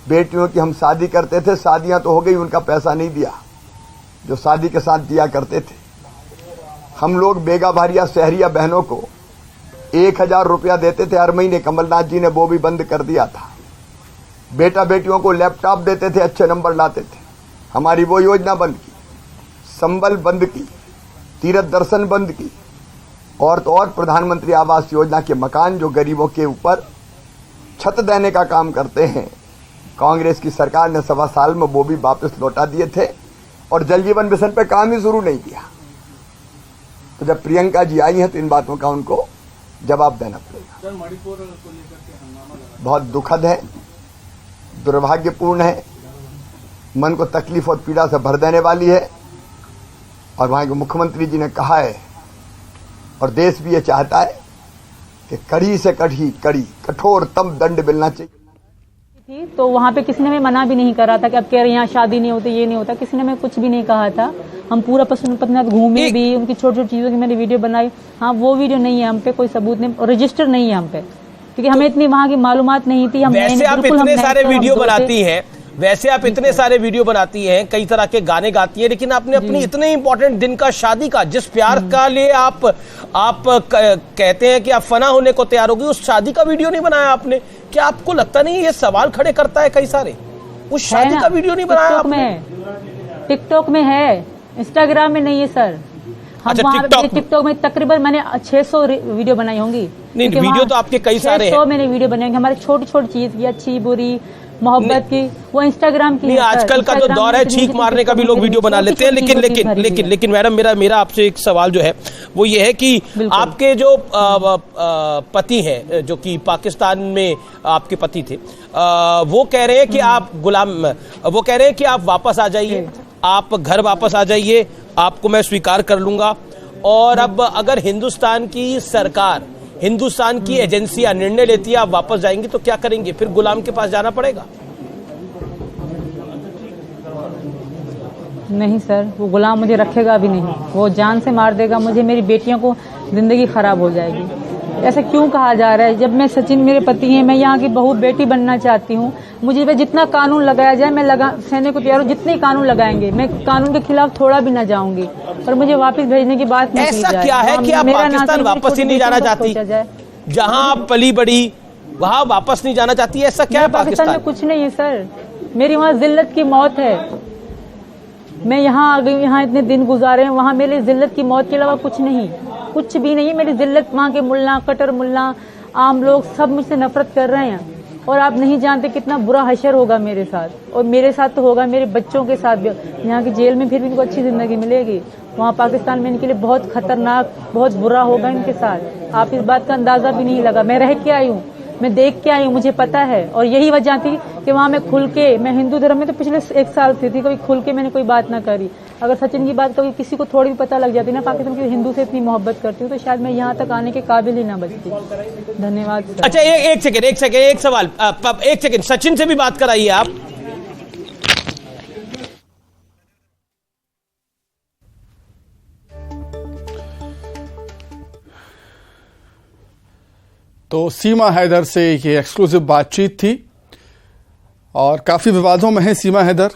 बेटियों की हम शादी करते थे, शादियां तो हो गई, उनका पैसा नहीं दिया जो शादी के साथ दिया करते थे। हम लोग बेगा भारिया शहरिया बहनों को 1,000 रुपया देते थे हर महीने, कमलनाथ जी ने वो भी बंद कर दिया था। बेटा बेटियों को लैपटॉप देते थे, अच्छे नंबर लाते थे, हमारी वो योजना बंद की। संबल बंद की, तीर्थ दर्शन बंद की, और तो और प्रधानमंत्री आवास योजना के मकान जो गरीबों के ऊपर छत देने का काम करते हैं, कांग्रेस की सरकार ने 1.25 साल में वो भी वापस लौटा दिए थे। और जल जीवन मिशन पे काम ही शुरू नहीं किया। तो जब प्रियंका जी आई हैं तो इन बातों का उनको जवाब देना पड़ेगा। बहुत दुखद है, दुर्भाग्यपूर्ण है, मन को तकलीफ और पीड़ा से भर देने वाली है। और वहां के मुख्यमंत्री जी ने कहा है, और देश भी ये चाहता है कि कड़ी से कड़ी कठोरतम दंड मिलना चाहिए। तो वहाँ पे किसी ने हमें मना भी नहीं करा था कि अब कह रहे यहाँ शादी नहीं होती, ये नहीं होता, किसी ने हमें कुछ भी नहीं कहा था। हम पूरा पशुपतिनाथ घूमे भी, उनकी छोटी छोटी चीजों की मैंने वीडियो बनाई। हाँ, वो वीडियो नहीं है हम पे, कोई सबूत नहीं, रजिस्टर नहीं है हम पे, क्योंकि हमें इतनी वहाँ की मालूमात नहीं थी। हम वैसे आप इतने सारे वीडियो बनाती हैं, वैसे आप इतने सारे वीडियो बनाती हैं, कई तरह के गाने गाती हैं, लेकिन आपने अपनी इतने इंपॉर्टेंट दिन का, शादी का, जिस प्यार का लिए आप कहते हैं कि आप फना होने को तैयार होगी, उस शादी का वीडियो नहीं बनाया आपने। क्या आपको लगता नहीं ये सवाल खड़े करता है कई सारे? उस शादी का वीडियो नहीं बनाया आपने? टिकटॉक में है, इंस्टाग्राम में नहीं है सर। अच्छा, टिकटॉक में तकरीबन मैंने 600 वीडियो बनाई होंगी। नहीं, वीडियो तो आपके कई सारे हैं। 600 मैंने वीडियो बनाई होंगी, हमारी छोटी छोटी चीज की, अच्छी बुरी मोहब्बत की, वो इंस्टाग्राम की। नहीं, आजकल का जो दौर है छींक मारने का भी लोग वीडियो बना लेते हैं। लेकिन मैडम, मेरा आपसे एक सवाल जो है वो ये है कि आपके जो पति हैं, जो कि पाकिस्तान में आपके पति थे, वो कह रहे हैं कि आप वो कह रहे हैं कि आप वापस आ जाइए, आप घर वापस आ जाइए, आपको मैं स्वीकार कर लूंगा। और अब अगर हिंदुस्तान की सरकार, हिंदुस्तान की एजेंसियां निर्णय लेती है आप वापस जाएंगे, तो क्या करेंगे? फिर गुलाम के पास जाना पड़ेगा? नहीं सर, वो गुलाम मुझे रखेगा भी नहीं, वो जान से मार देगा मुझे, मेरी बेटियों को जिंदगी खराब हो जाएगी। ऐसा क्यों कहा जा रहा है? जब मैं सचिन मेरे पति हैं, मैं यहाँ की बहू बेटी बनना चाहती हूँ, मुझे जितना कानून लगाया जाए मैं सहने को तैयार हूँ। जितने कानून लगाएंगे मैं कानून के खिलाफ थोड़ा भी ना जाऊंगी, पर मुझे वापस भेजने की बात नहीं की जाए। ऐसा क्या है कि आप पाकिस्तान वापस ही नहीं जाना चाहती? जहाँ आप पली बड़ी वहाँ वापस नहीं जाना चाहती, ऐसा क्या है पाकिस्तान में? कुछ नहीं है सर, मेरी वहाँ जिल्लत की मौत है। मैं यहाँ आ गई, यहाँ इतने दिन गुजारे हैं, वहाँ मेरी जिल्लत की मौत के अलावा कुछ नहीं, कुछ भी नहीं है मेरी जिल्लत। वहाँ के मुल्ला, कटर मुल्ला, आम लोग सब मुझसे नफरत कर रहे हैं। और आप नहीं जानते कितना बुरा हशर होगा मेरे साथ, और मेरे साथ तो होगा, मेरे बच्चों के साथ भी। यहाँ की जेल में फिर भी इनको अच्छी जिंदगी मिलेगी, वहाँ पाकिस्तान में इनके लिए बहुत खतरनाक, बहुत बुरा होगा इनके साथ। आप इस बात का अंदाजा भी नहीं लगा। मैं रह के आई हूँ, मैं देख के आई हूँ, मुझे पता है। और यही वजह थी कि वहाँ मैं खुल के, मैं हिंदू धर्म में तो पिछले 1 साल से थी, कभी खुल के मैंने कोई बात ना करी। अगर सचिन की बात कभी किसी को थोड़ी भी पता लग जाती ना पाकिस्तान की हिंदू से इतनी मोहब्बत करती हूँ, तो शायद मैं यहाँ तक आने के काबिल ही ना बचती। धन्यवाद सर। अच्छा एक सेकंड, एक सवाल, एक सेकंड, सचिन से भी बात कराइए आप। तो सीमा हैदर से ये एक्सक्लूसिव बातचीत थी और काफी विवादों में है सीमा हैदर।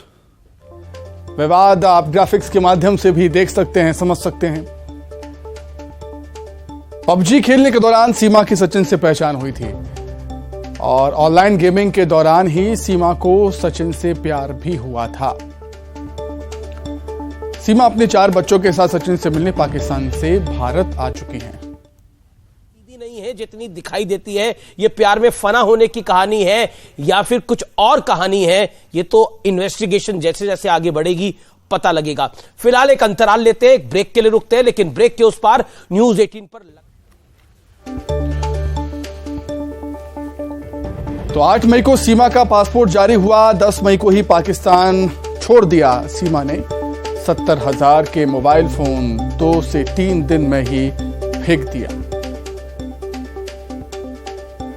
विवाद आप ग्राफिक्स के माध्यम से भी देख सकते हैं, समझ सकते हैं। पबजी खेलने के दौरान सीमा की सचिन से पहचान हुई थी और ऑनलाइन गेमिंग के दौरान ही सीमा को सचिन से प्यार भी हुआ था। सीमा अपने 4 बच्चों के साथ सचिन से मिलने पाकिस्तान से भारत आ चुकी हैं। नहीं है जितनी दिखाई देती है, ये प्यार में फना होने की कहानी है या फिर कुछ और कहानी है, ये तो इन्वेस्टिगेशन जैसे जैसे आगे बढ़ेगी पता लगेगा। फिलहाल एक अंतराल लेते हैं, एक ब्रेक के लिए रुकते हैं, लेकिन ब्रेक के उस पार न्यूज 18 पर तो 8 मई को सीमा का पासपोर्ट जारी हुआ। 10 मई को ही पाकिस्तान छोड़ दिया सीमा ने। 70,000 के मोबाइल फोन 2 से 3 दिन में ही फेंक दिया।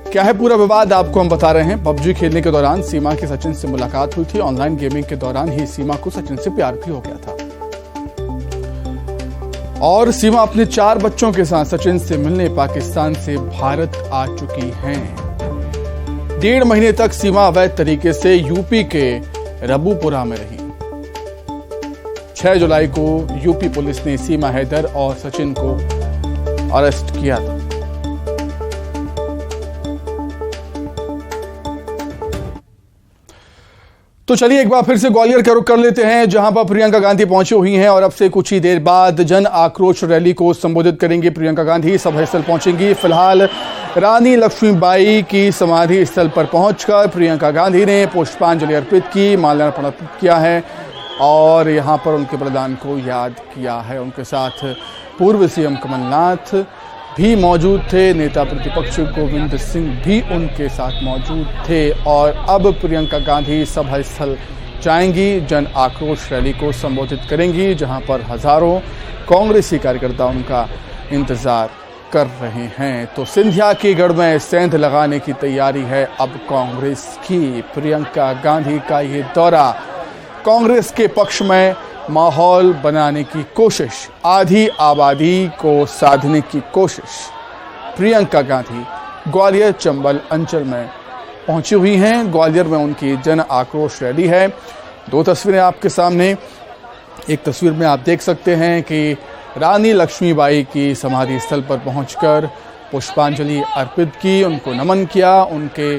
क्या है पूरा विवाद आपको हम बता रहे हैं। पबजी खेलने के दौरान सीमा की सचिन से मुलाकात हुई थी। ऑनलाइन गेमिंग के दौरान ही सीमा को सचिन से प्यार भी हो गया था और सीमा अपने 4 बच्चों के साथ सचिन से मिलने पाकिस्तान से भारत आ चुकी हैं। 1.5 महीने तक सीमा अवैध तरीके से यूपी के रबूपुरा में रही। 6 जुलाई को यूपी पुलिस ने सीमा हैदर और सचिन को अरेस्ट किया था। तो चलिए एक बार फिर से ग्वालियर का रुख कर लेते हैं, जहां पर प्रियंका गांधी पहुंची हुई हैं और अब से कुछ ही देर बाद जन आक्रोश रैली को संबोधित करेंगी। प्रियंका गांधी सभा स्थल पहुंचेंगी। फिलहाल रानी लक्ष्मीबाई की समाधि स्थल पर पहुंचकर प्रियंका गांधी ने पुष्पांजलि अर्पित की, माल्यार्पण अर्पित किया है और यहां पर उनके बलिदान को याद किया है। उनके साथ पूर्व सीएम कमलनाथ भी मौजूद थे, नेता प्रतिपक्ष गोविंद सिंह भी उनके साथ मौजूद थे और अब प्रियंका गांधी सभा स्थल जाएंगी, जन आक्रोश रैली को संबोधित करेंगी, जहां पर हजारों कांग्रेसी कार्यकर्ता उनका इंतजार कर रहे हैं। तो सिंधिया के गढ़ में सेंध लगाने की तैयारी है अब कांग्रेस की। प्रियंका गांधी का ये दौरा कांग्रेस के पक्ष में माहौल बनाने की कोशिश, आधी आबादी को साधने की कोशिश। प्रियंका गांधी ग्वालियर चंबल अंचल में पहुंची हुई हैं। ग्वालियर में उनकी जन आक्रोश रैली है। 2 तस्वीरें आपके सामने। एक तस्वीर में आप देख सकते हैं कि रानी लक्ष्मीबाई की समाधि स्थल पर पहुंचकर पुष्पांजलि अर्पित की, उनको नमन किया, उनके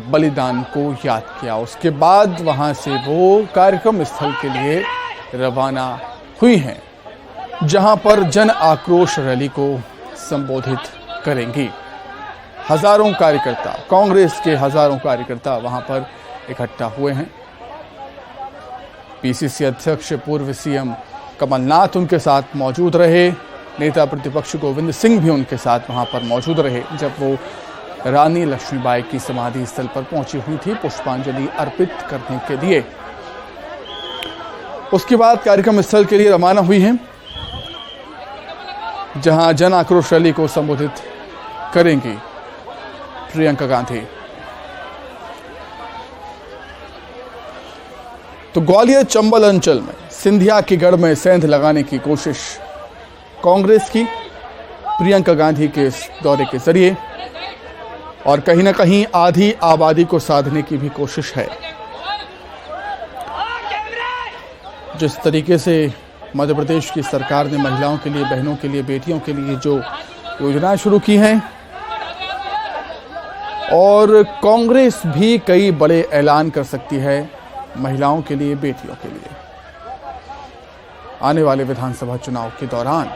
बलिदान को याद किया। उसके बाद वहां से वो कार्यक्रम स्थल के लिए रवाना हुई हैं, जहां पर जन आक्रोश रैली को संबोधित करेंगी। हजारों कार्यकर्ता, कांग्रेस के हजारों कार्यकर्ता वहां पर इकट्ठा हुए हैं। पीसीसी अध्यक्ष पूर्व सीएम कमलनाथ उनके साथ मौजूद रहे, नेता प्रतिपक्ष गोविंद सिंह भी उनके साथ वहां पर मौजूद रहे जब वो रानी लक्ष्मीबाई की समाधि स्थल पर पहुंची हुई थी पुष्पांजलि अर्पित करने के लिए। उसके बाद कार्यक्रम स्थल के लिए रवाना हुई हैं, जहां जन आक्रोश रैली को संबोधित करेंगी प्रियंका गांधी। तो ग्वालियर चंबल अंचल में सिंधिया के गढ़ में सेंध लगाने की कोशिश कांग्रेस की प्रियंका गांधी के इस दौरे के जरिए, और कहीं ना कहीं आधी आबादी को साधने की भी कोशिश है। जिस तरीके से मध्य प्रदेश की सरकार ने महिलाओं के लिए, बहनों के लिए, बेटियों के लिए जो योजनाएं शुरू की हैं, और कांग्रेस भी कई बड़े ऐलान कर सकती है महिलाओं के लिए, बेटियों के लिए आने वाले विधानसभा चुनाव के दौरान,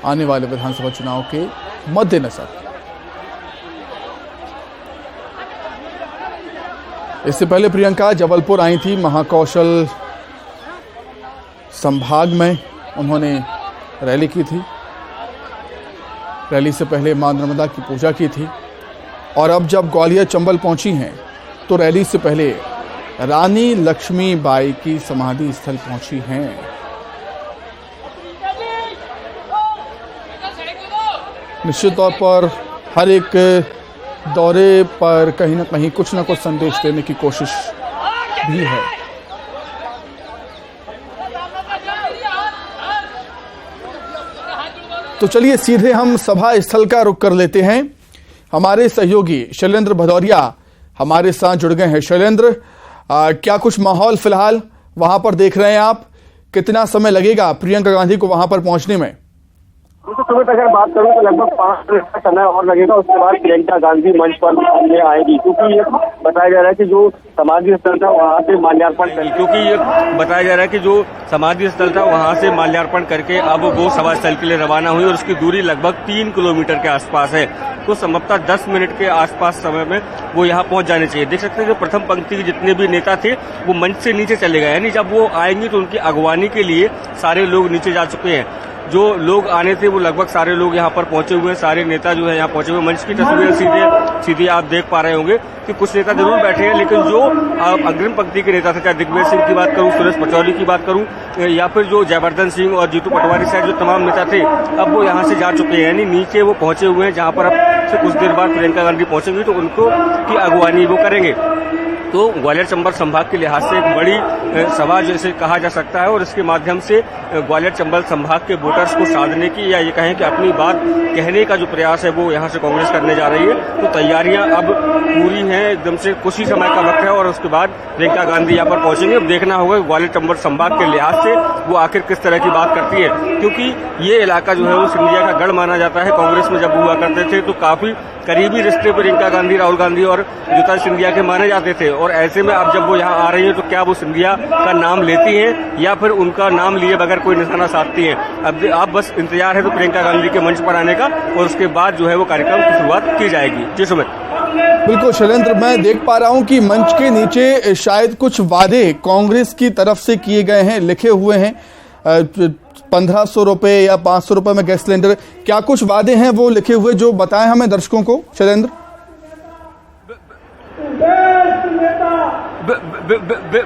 आने वाले विधानसभा चुनाव के मद्देनजर। इससे पहले प्रियंका जबलपुर आई थी, महाकौशल संभाग में उन्होंने रैली की थी। रैली से पहले मां नर्मदा की पूजा की थी और अब जब ग्वालियर चंबल पहुंची हैं तो रैली से पहले रानी लक्ष्मीबाई की समाधि स्थल पहुंची हैं। निश्चित तौर पर हर एक दौरे पर कहीं ना कहीं कुछ ना कुछ संदेश देने की कोशिश भी है। तो चलिए सीधे हम सभा स्थल का रुख कर लेते हैं। हमारे सहयोगी शैलेंद्र भदौरिया हमारे साथ जुड़ गए हैं। शैलेंद्र, क्या कुछ माहौल फिलहाल वहां पर देख रहे हैं आप? कितना समय लगेगा प्रियंका गांधी को वहां पर पहुंचने में? सुमित, अगर बात करूं तो लगभग 5 मिनट का समय और लगेगा। उसके बाद प्रियंका गांधी मंच पर सामने आएगी, क्योंकि ये बताया जा रहा है कि जो समाधि स्थल था वहां से माल्यार्पण करके अब वो सभा स्थल के लिए रवाना हुई और उसकी दूरी लगभग 3 किलोमीटर के आसपास है। तो संभवतः 10 मिनट के आसपास समय में वो यहाँ पहुंच जाने चाहिए। देख सकते हैं जो प्रथम पंक्ति के जितने भी नेता थे वो मंच से नीचे चले गए, यानी जब वो आएंगे तो उनकी अगवानी के लिए सारे लोग नीचे जा चुके हैं। जो लोग आने थे वो लगभग सारे लोग यहाँ पर पहुंचे हुए हैं, सारे नेता जो है यहाँ पहुंचे हुए। मंच की तस्वीरें सीधे आप देख पा रहे होंगे कि कुछ नेता जरूर बैठे हैं, लेकिन जो अग्रिम पंक्ति के नेता थे, चाहे दिग्विजय सिंह की बात करूं, सुरेश पचौरी की बात करूं, या फिर जो जयवर्धन सिंह और जीतू पटवारी सहित जो तमाम नेता थे, अब वो यहाँ से जा चुके हैं, यानी नीचे वो पहुंचे हुए हैं, जहाँ पर अब से कुछ देर बाद प्रियंका गांधी पहुंचेंगी तो उनको की अगवानी वो करेंगे। तो ग्वालियर चंबल संभाग के लिहाज से एक बड़ी सभा जैसे कहा जा सकता है और इसके माध्यम से ग्वालियर चंबल संभाग के वोटर्स को साधने की या ये कहें कि अपनी बात कहने का जो प्रयास है वो यहाँ से कांग्रेस करने जा रही है। तो तैयारियां अब पूरी हैं, एकदम से कुछ ही समय का वक्त है और उसके बाद प्रियंका गांधी यहाँ पर पहुंचेंगे। अब देखना होगा ग्वालियर चंबल संभाग के लिहाज से वो आखिर किस तरह की बात करती है, क्योंकि ये इलाका जो है वो सिंधिया का गढ़ माना जाता है। कांग्रेस में जब हुआ करते थे तो काफी करीबी रिश्ते प्रियंका गांधी, राहुल गांधी और ज्योतिरादित्य सिंधिया के माने जाते थे। और ऐसे में अब जब वो यहाँ आ रही है तो क्या वो सिंधिया का नाम लेती हैं या फिर उनका नाम लिए बगैर कोई निशाना साधती हैं? अब आप बस इंतजार है तो प्रियंका गांधी के मंच पर आने का और उसके बाद जो है वो कार्यक्रम की शुरुआत की जाएगी। जी सुमित। बिल्कुल शैलेंद्र, मैं देख पा रहा हूं कि मंच के नीचे शायद कुछ वादे कांग्रेस की तरफ से किए गए हैं, लिखे हुए हैं 1500 रुपए या 500 रुपए में गैस सिलेंडर। क्या कुछ वादे हैं वो लिखे हुए जो बताएं हमें दर्शकों को शैलेंद्र?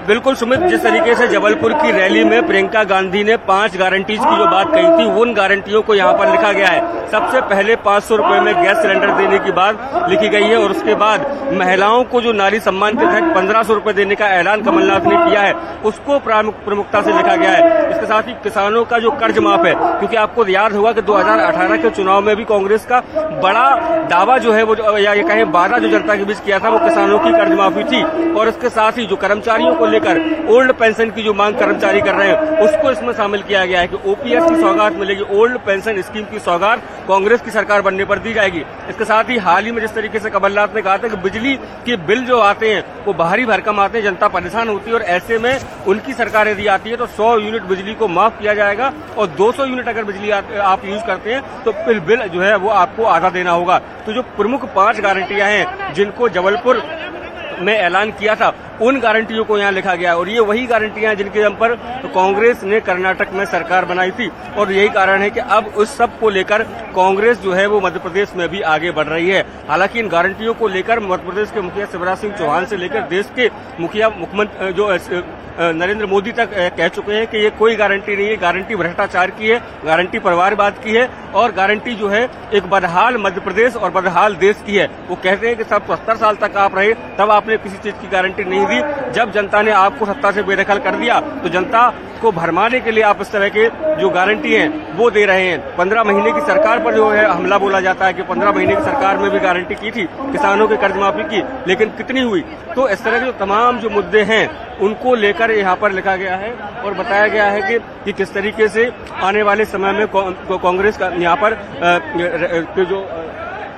बिल्कुल सुमित, जिस तरीके से जबलपुर की रैली में प्रियंका गांधी ने 5 गारंटीज की जो बात कही थी, उन गारंटियों को यहाँ पर लिखा गया है। सबसे पहले 500 रुपए में गैस सिलेंडर देने की बात लिखी गई है और उसके बाद महिलाओं को जो नारी सम्मान के तहत 1500 रुपए देने का ऐलान कमलनाथ ने किया है उसको प्रमुखता से लिखा गया है। इसके साथ ही किसानों का जो कर्ज माफ है, क्योंकि आपको याद होगा कि 2018 के चुनाव में भी कांग्रेस का बड़ा दावा जो है वो या ये कहें वादा जो जनता के बीच किया था वो किसानों की कर्ज माफी थी। और इसके साथ ही जो कर्मचारियों को लेकर ओल्ड पेंशन की जो मांग कर्मचारी कर रहे हैं उसको इसमें शामिल किया गया है कि ओपीएस की सौगात मिलेगी, ओल्ड पेंशन स्कीम की सौगात कांग्रेस की सरकार बनने पर दी जाएगी। इसके साथ ही हाल ही में जिस तरीके से कमलनाथ ने कहा था कि बिजली के बिल जो आते हैं वो भारी भरकम आते हैं, जनता परेशान होती है और ऐसे में उनकी सरकार यदि आती है तो 100 यूनिट बिजली को माफ किया जाएगा और 200 यूनिट अगर बिजली आप यूज करते हैं तो फिर बिल जो है वो आपको आधा देना होगा। तो जो प्रमुख 5 गारंटियां हैं जिनको जबलपुर में ऐलान किया था उन गारंटियों को यहाँ लिखा गया और ये वही गारंटियां हैं जिनके दम पर कांग्रेस ने कर्नाटक में सरकार बनाई थी। और यही कारण है कि अब उस सब को लेकर कांग्रेस जो है वो मध्य प्रदेश में भी आगे बढ़ रही है। हालांकि इन गारंटियों को लेकर मध्य प्रदेश के मुखिया शिवराज सिंह चौहान से लेकर देश के मुखिया मुख्यमंत्री जो नरेंद्र मोदी तक कह चुके हैं कि ये कोई गारंटी नहीं है, गारंटी भ्रष्टाचार की है, गारंटी परिवारवाद की है और गारंटी जो है एक बदहाल मध्य प्रदेश और बदहाल देश की है। वो कहते हैं कि सब 70 साल तक आप रहे तब आपने किसी चीज की गारंटी नहीं दी, जब जनता ने आपको सत्ता से बेदखल कर दिया तो जनता को भरमाने के लिए आप इस तरह के जो गारंटी हैं वो दे रहे हैं। 15 महीने की सरकार पर जो है हमला बोला जाता है कि 15 महीने की सरकार में भी गारंटी की थी किसानों के कर्ज माफी की, लेकिन कितनी हुई? तो इस तरह के जो तमाम जो मुद्दे हैं उनको लेकर यहाँ पर लिखा गया है और बताया गया है कि किस तरीके से आने वाले समय में कांग्रेस का यहाँ पर जो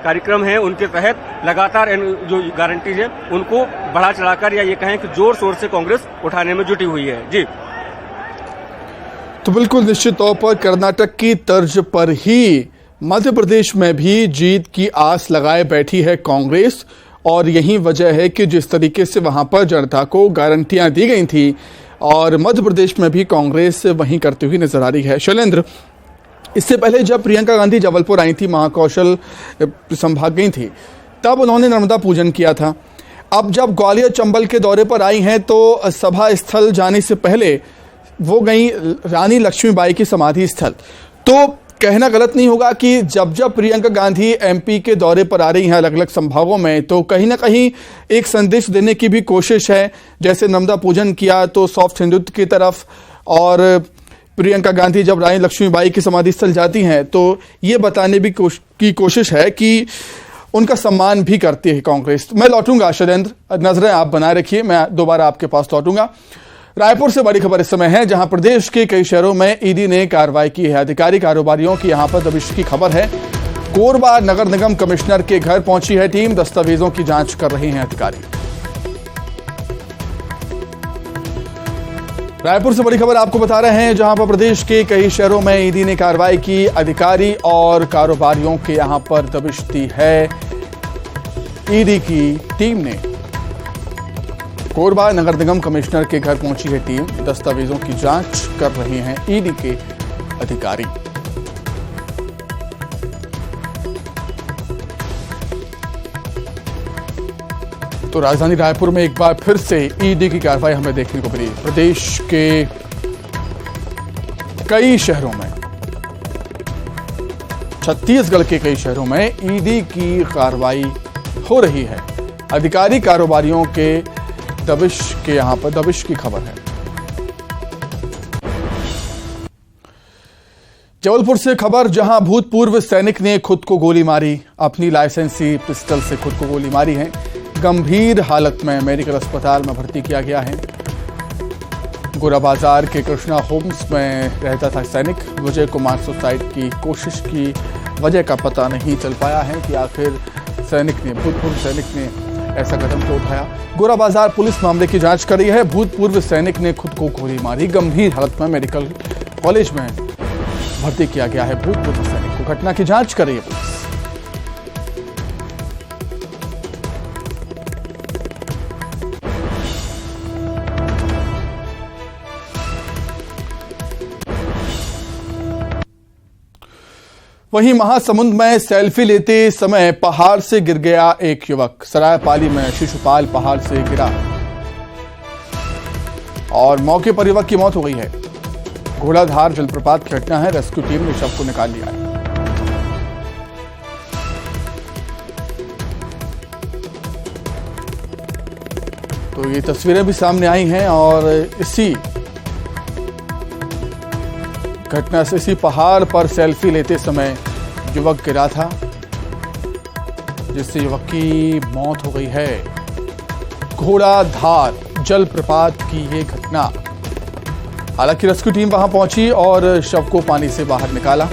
कार्यक्रम है उनके तहत लगातार जो गारंटीज है उनको बढ़ा चढ़ाकर या ये कहें कि जोर शोर से कांग्रेस उठाने में जुटी हुई है। जी तो बिल्कुल निश्चित तौर पर कर्नाटक की तर्ज पर ही मध्य प्रदेश में भी जीत की आस लगाए बैठी है कांग्रेस और यही वजह है कि जिस तरीके से वहां पर जनता को गारंटियां दी गई थी और मध्य प्रदेश में भी कांग्रेस वहीं करती हुई नजर आ रही है। शैलेंद्र, इससे पहले जब प्रियंका गांधी जबलपुर आई थी, महाकौशल संभाग गई थी, तब उन्होंने नर्मदा पूजन किया था। अब जब ग्वालियर चंबल के दौरे पर आई हैं तो सभा स्थल जाने से पहले वो गई रानी लक्ष्मीबाई की समाधि स्थल। तो कहना गलत नहीं होगा कि जब जब प्रियंका गांधी एमपी के दौरे पर आ रही हैं अलग अलग संभागों में, तो कहीं ना कहीं एक संदेश देने की भी कोशिश है। जैसे नर्मदा पूजन किया तो सॉफ्ट हिंदुत्व की तरफ, और प्रियंका गांधी जब रानी लक्ष्मीबाई की समाधि स्थल जाती हैं तो ये बताने भी की कोशिश है कि उनका सम्मान भी करती है कांग्रेस। मैं लौटूंगा शैलेंद्र, नजरें आप बनाए रखिए, मैं दोबारा आपके पास लौटूंगा। रायपुर से बड़ी खबर इस समय है, जहां प्रदेश के कई शहरों में ईडी ने कार्रवाई की है। अधिकारी कारोबारियों की यहां पर दबिश की खबर है। कोरबा नगर निगम कमिश्नर के घर पहुंची है टीम, दस्तावेजों की जांच कर रहे हैं अधिकारी। रायपुर से बड़ी खबर आपको बता रहे हैं, जहां पर प्रदेश के कई शहरों में ईडी ने कार्रवाई की। अधिकारी और कारोबारियों के यहां पर दबिश दी है ईडी की टीम ने। कोरबा नगर निगम कमिश्नर के घर पहुंची है टीम, दस्तावेजों की जांच कर रहे हैं ईडी के अधिकारी। तो राजधानी रायपुर में एक बार फिर से ईडी की कार्रवाई हमें देखने को मिली। प्रदेश के कई शहरों में, छत्तीसगढ़ के कई शहरों में ईडी की कार्रवाई हो रही है। अधिकारी कारोबारियों के दबिश के यहां पर दबिश की खबर है। जबलपुर से खबर, जहां भूतपूर्व सैनिक ने खुद को गोली मारी। अपनी लाइसेंसी पिस्टल से खुद को गोली मारी है। गंभीर हालत में मेडिकल अस्पताल में भर्ती किया गया है। गोरा बाजार के कृष्णा होम्स में रहता था सैनिक। विजय कुमार सुसाइड की कोशिश की वजह का पता नहीं चल पाया है कि आखिर भूतपूर्व सैनिक ने ऐसा कदम क्यों उठाया। गोरा बाजार पुलिस मामले की जांच कर रही है। भूतपूर्व सैनिक ने खुद को गोली मारी, गंभीर हालत में मेडिकल कॉलेज में भर्ती किया गया है भूतपूर्व सैनिक को। घटना की जांच कर रही है पुलिस। वहीं महासमुंद में सेल्फी लेते समय पहाड़ से गिर गया एक युवक। सरायपाली में शिशुपाल पहाड़ से गिरा और मौके पर युवक की मौत हो गई है। घोड़ाधार जलप्रपात की घटना है। रेस्क्यू टीम ने शव को निकाल लिया है। तो ये तस्वीरें भी सामने आई हैं और इसी घटना से इसी पहाड़ पर सेल्फी लेते समय युवक गिरा था, जिससे युवक की मौत हो गई है। घोड़ाधार जलप्रपात की ये घटना। हालांकि रेस्क्यू टीम वहां पहुंची और शव को पानी से बाहर निकाला।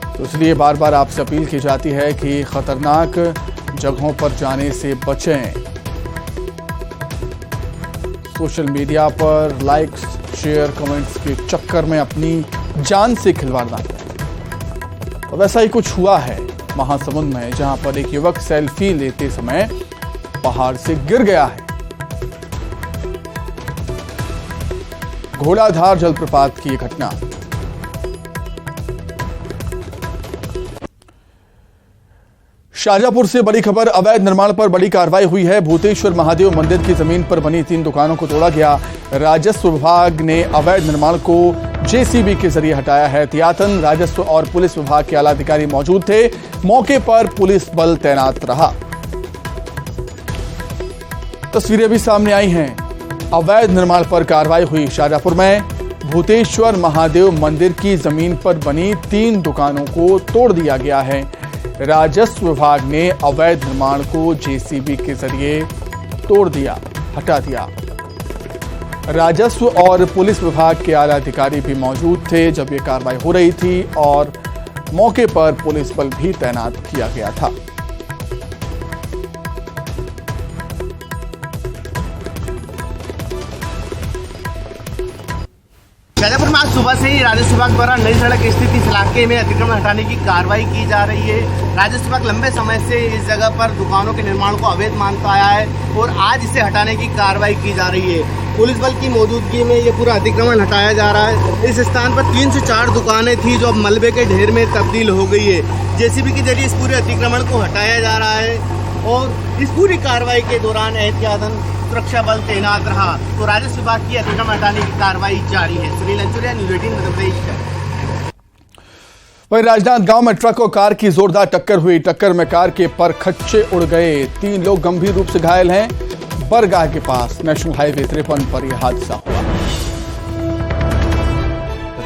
तो इसलिए बार बार आपसे अपील की जाती है कि खतरनाक जगहों पर जाने से बचें। सोशल मीडिया पर लाइक्स, शेयर, कमेंट्स के चक्कर में अपनी जान से खिलवाड़ ना करें। वैसा ही कुछ हुआ है महासमुंद में, जहां पर एक युवक सेल्फी लेते समय पहाड़ से गिर गया है। घोड़ाधार जलप्रपात की यह घटना। शाजापुर से बड़ी खबर, अवैध निर्माण पर बड़ी कार्रवाई हुई है। भूतेश्वर महादेव मंदिर की जमीन पर बनी 3 दुकानों को तोड़ा गया। राजस्व विभाग ने अवैध निर्माण को जेसीबी के जरिए हटाया है। एहतियातन राजस्व और पुलिस विभाग के आला अधिकारी मौजूद थे। मौके पर पुलिस बल तैनात रहा। तस्वीरें भी सामने आई हैं। अवैध निर्माण पर कार्रवाई हुई शाजापुर में। भूतेश्वर महादेव मंदिर की जमीन पर बनी 3 दुकानों को तोड़ दिया गया है। राजस्व विभाग ने अवैध निर्माण को जेसीबी के जरिए तोड़ दिया, हटा दिया। राजस्व और पुलिस विभाग के आला अधिकारी भी मौजूद थे जब ये कार्रवाई हो रही थी और मौके पर पुलिस बल भी तैनात किया गया था। शाजापुर में आज सुबह से ही राजस्व विभाग द्वारा नई सड़क स्थित इस इलाके में अतिक्रमण हटाने की कार्रवाई की जा रही है। राजस्व विभाग लंबे समय से इस जगह पर दुकानों के निर्माण को अवैध मानता आया है और आज इसे हटाने की कार्रवाई की जा रही है। पुलिस बल की मौजूदगी में ये पूरा अतिक्रमण हटाया जा रहा है। इस स्थान पर 3 से 4 दुकानें थी जो अब मलबे के ढेर में तब्दील हो गई है। जेसीबी के जरिए इस पूरे अतिक्रमण को हटाया जा रहा है और इस पूरी कार्रवाई के दौरान एहतियातन सुरक्षा बल तैनात रहा। तो राजस्व विभाग की अतिक्रमण हटाने की कार्रवाई जारी है। सुनील अंचुरिया, न्यूज़ 18 मध्य प्रदेश। वहीं राजनांदगांव में ट्रक और कार की जोरदार टक्कर हुई। टक्कर में कार के परखच्चे उड़ गए। 3 लोग गंभीर रूप से घायल हैं। बरगाह के पास नेशनल हाईवे 53 पर यह हादसा हुआ।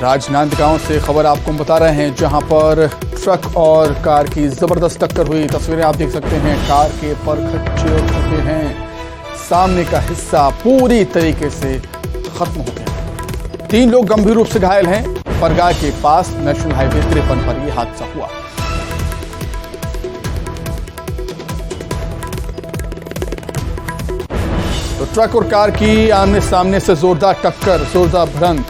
राजनांदगांव से खबर आपको बता रहे हैं, जहां पर ट्रक और कार की जबरदस्त टक्कर हुई। तस्वीरें आप देख सकते हैं। कार के परखच्चे उड़ चुके हैं। सामने का हिस्सा पूरी तरीके से खत्म हो गया। 3 लोग गंभीर रूप से घायल हैं। बरगाह के पास नेशनल हाईवे 53 पर यह हादसा हुआ। तो ट्रक और कार की आमने सामने से जोरदार टक्कर, जोरदार भिड़ंत।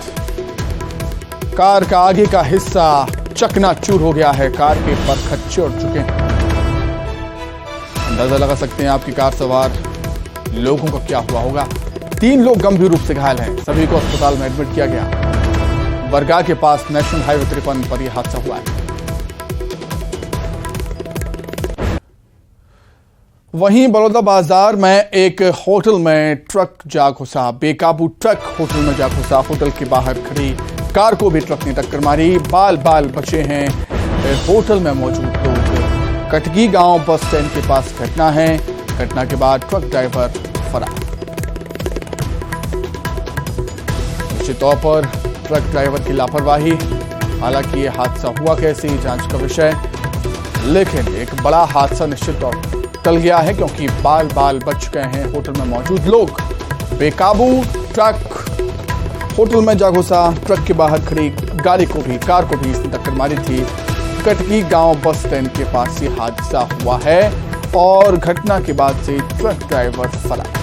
कार का आगे का हिस्सा चकनाचूर हो गया है। कार के परखच्चे उड़ चुके हैं। अंदाजा लगा सकते हैं आपकी कार सवार लोगों को क्या हुआ होगा। 3 लोग गंभीर रूप से घायल हैं। सभी को अस्पताल में एडमिट किया गया। बरगाह के पास नेशनल हाईवे 53 पर यह हादसा हुआ है। वहीं बड़ौदा बाजार में एक होटल में ट्रक जा घुसा। बेकाबू ट्रक होटल में जा घुसा। होटल के बाहर खड़ी कार को भी ट्रक ने टक्कर मारी। बाल बाल बचे हैं होटल में मौजूद लोग। कटगी गांव बस स्टैंड के पास घटना है। घटना के बाद ट्रक ड्राइवर फरार। निश्चित तौर पर ट्रक ड्राइवर की लापरवाही। हालांकि ये हादसा हुआ कैसे, जांच का विषय, लेकिन एक बड़ा हादसा निश्चित तौर पर टल गया है, क्योंकि बाल बाल बच गए हैं होटल में मौजूद लोग। बेकाबू ट्रक होटल में जा घुसा। ट्रक के बाहर खड़ी गाड़ी को भी, कार को भी इसने टक्कर मारी थी। कटकी गांव बस स्टैंड के पास ये हादसा हुआ है और घटना के बाद से ट्रक ड्राइवर फरार।